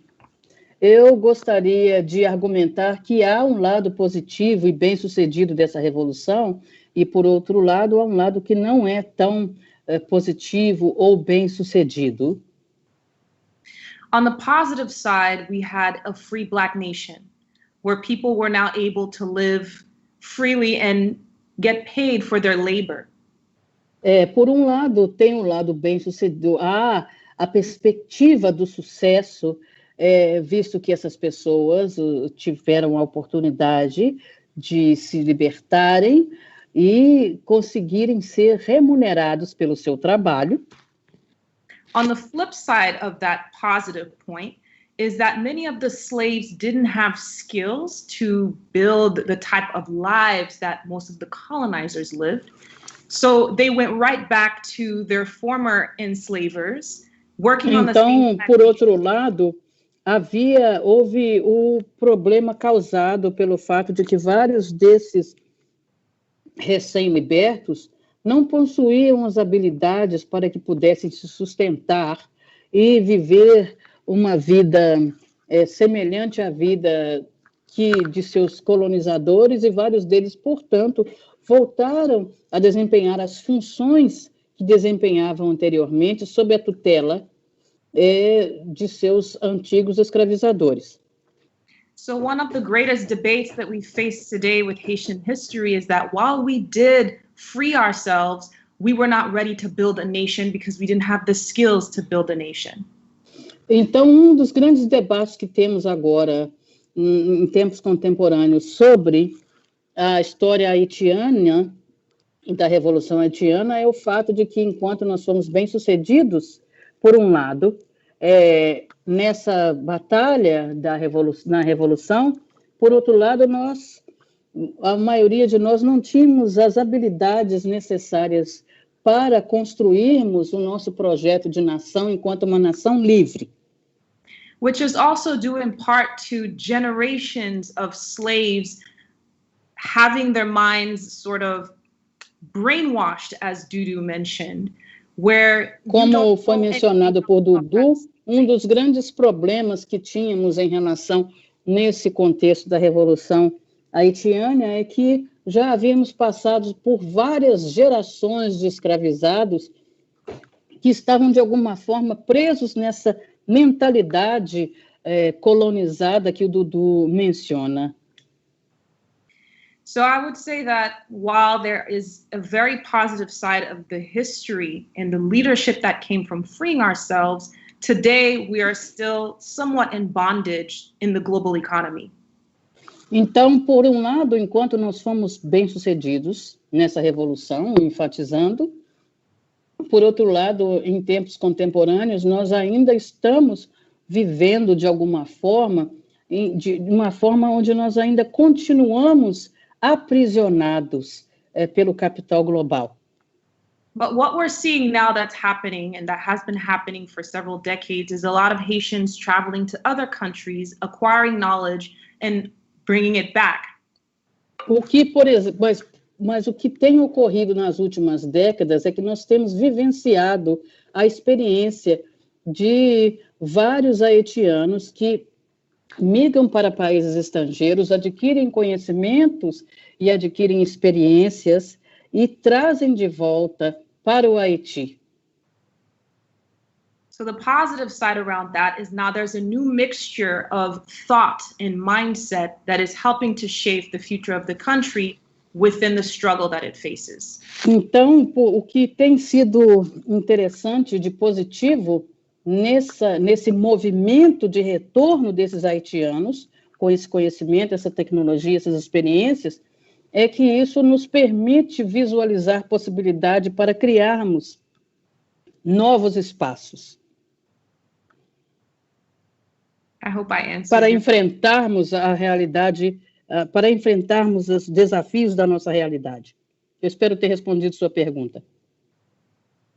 Eu gostaria de argumentar que há um lado positivo e bem-sucedido dessa revolução, e, por outro lado, há um lado que não é tão positivo ou bem-sucedido. On the positive side, we had a free Black nation, where people were now able to live freely and get paid for their labor. Por um lado, tem um lado bem-sucedido. Há a perspectiva do sucesso, visto que essas pessoas tiveram a oportunidade de se libertarem e conseguirem ser remunerados pelo seu trabalho. On the flip side of that positive point is that many of the slaves didn't have skills to build the type of lives that most of the colonizers lived. So they went right back to their former enslavers, working on the same. Então, por outro lado, houve o problema causado pelo fato de que vários desses recém-libertos não possuíam as habilidades para que pudessem se sustentar e viver uma vida semelhante à vida de seus colonizadores, e vários deles, portanto, voltaram a desempenhar as funções que desempenhavam anteriormente sob a tutela de seus antigos escravizadores. So one of the greatest debates that we face today with Haitian history is that while we did free ourselves, we were not ready to build a nation because we didn't have the skills to build a nation. Então, um dos grandes debates que temos agora, em tempos contemporâneos, sobre a história haitiana e da Revolução Haitiana é o fato de que, enquanto nós fomos bem-sucedidos, por um lado, nessa batalha na Revolução, por outro lado, a maioria de nós não tínhamos as habilidades necessárias para construirmos o nosso projeto de nação enquanto uma nação livre. Which is also due in part to generations of slaves having their minds sort of brainwashed, as Dudu mentioned, where... Como foi mencionado por Dudu, um dos grandes problemas que tínhamos em relação nesse contexto da Revolução Haitiana é que já havíamos passado por várias gerações de escravizados que estavam, de alguma forma, presos nessa mentalidade colonizada que o Dudu menciona. So I would say that while there is a very positive side of the history and the leadership that came from freeing ourselves, today we are still somewhat in bondage in the global economy. Então, por um lado, enquanto nós fomos bem-sucedidos nessa revolução, enfatizando, por outro lado, em tempos contemporâneos, nós ainda estamos vivendo de alguma forma, de uma forma onde nós ainda continuamos aprisionados pelo capital global. But what we're seeing now that's happening, and that has been happening for several decades, is a lot of Haitians traveling to other countries, acquiring knowledge and bringing it back. O que, por exemplo, mas o que tem ocorrido nas últimas décadas é que nós temos vivenciado a experiência de vários haitianos que migram para países estrangeiros, adquirem conhecimentos e adquirem experiências e trazem de volta para o Haiti. So the positive side around that is now there's a new mixture of thought and mindset that is helping to shape the future of the country within the struggle that it faces. Então, o que tem sido interessante de positivo nesse movimento de retorno desses haitianos, com esse conhecimento, essa tecnologia, essas experiências, é que isso nos permite visualizar possibilidade para criarmos novos espaços. I hope I answered Para you. enfrentarmos a realidade, para enfrentarmos os desafios da nossa realidade. Eu espero ter respondido sua pergunta.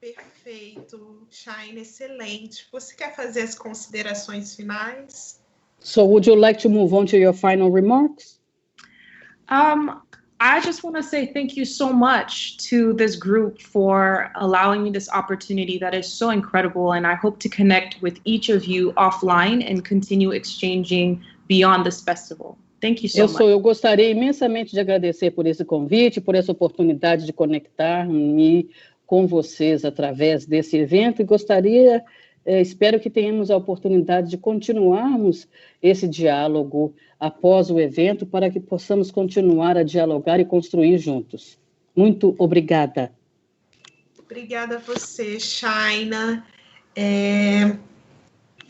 Perfeito, Shaina, excelente. Você quer fazer as considerações finais? So, would you like to move on to your final remarks? I just want to say thank you so much to this group for allowing me this opportunity that is so incredible, and I hope to connect with each of you offline and continue exchanging beyond this festival. Thank you so much. Eu gostaria imensamente de agradecer por esse convite, por essa oportunidade de conectar-me com vocês através desse evento, e gostaria, espero que tenhamos a oportunidade de continuarmos esse diálogo após o evento, para que possamos continuar a dialogar e construir juntos. Muito obrigada. Obrigada a você, Shaina.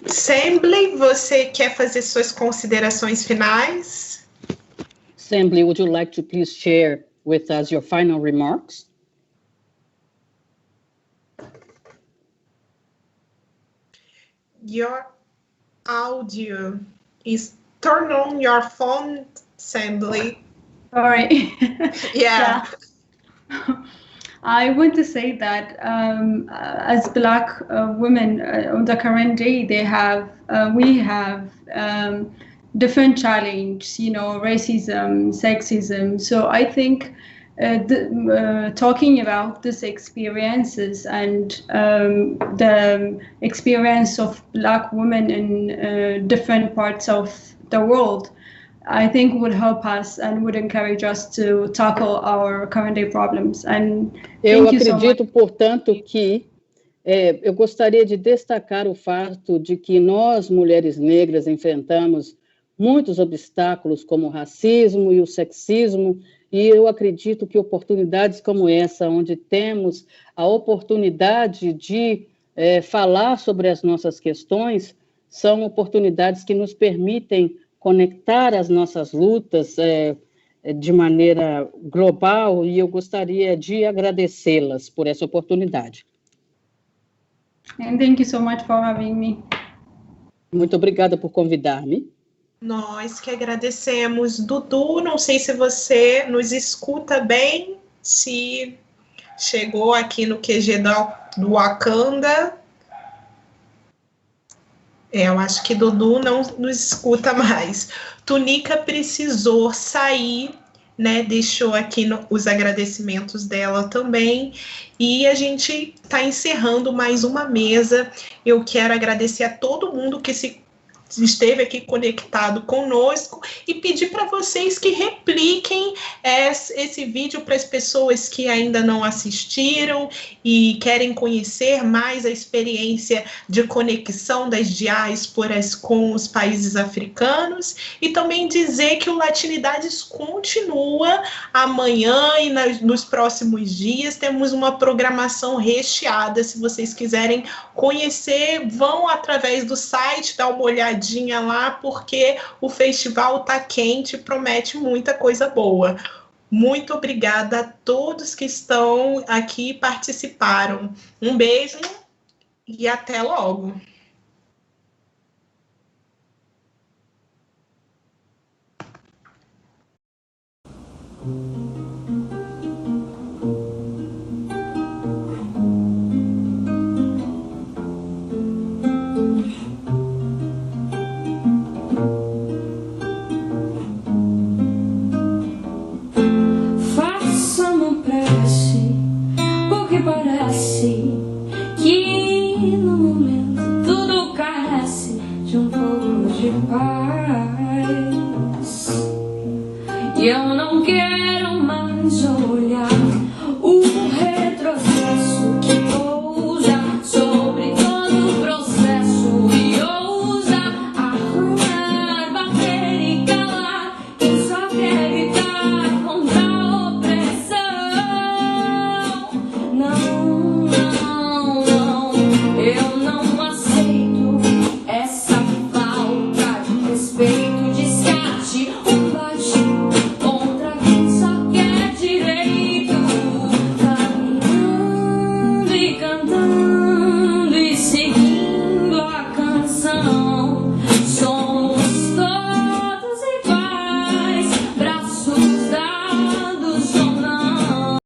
Sembley, você quer fazer suas considerações finais? Sembley, would you like to please share with us your final remarks? Your audio is turn on your phone, Sembley. Sorry. Yeah. I want to say that as Black women on the current day, we have different challenges, racism, sexism. So I think talking about these experiences and the experience of Black women in different parts of the world, I think would help us and would encourage us to tackle our current day problems. And eu acredito, portanto, que eu gostaria de destacar o fato de que nós, mulheres negras, enfrentamos muitos obstáculos, como o racismo e o sexismo, e eu acredito que oportunidades como essa, onde temos a oportunidade de falar sobre as nossas questões, são oportunidades que nos permitem conectar as nossas lutas de maneira global, e eu gostaria de agradecê-las por essa oportunidade. And thank you so much for having me. Muito obrigada por convidar-me. Nós que agradecemos. Dudu, não sei se você nos escuta bem, se chegou aqui no QG do Wakanda. Eu acho que Dudu não nos escuta mais. Tunica precisou sair, né? Deixou aqui os agradecimentos dela também. E a gente está encerrando mais uma mesa. Eu quero agradecer a todo mundo que esteve aqui conectado conosco e pedir para vocês que repliquem esse vídeo para as pessoas que ainda não assistiram e querem conhecer mais a experiência de conexão das diásporas com os países africanos, e também dizer que o Latinidades continua amanhã e nos próximos dias. Temos uma programação recheada. Se vocês quiserem conhecer, vão através do site, dá uma olhadinha lá, porque o festival tá quente e promete muita coisa boa. Muito obrigada a todos que estão aqui e participaram. Um beijo e até logo. Parece que no momento tudo carece de um pouco de paz. E eu não quero mais ouvir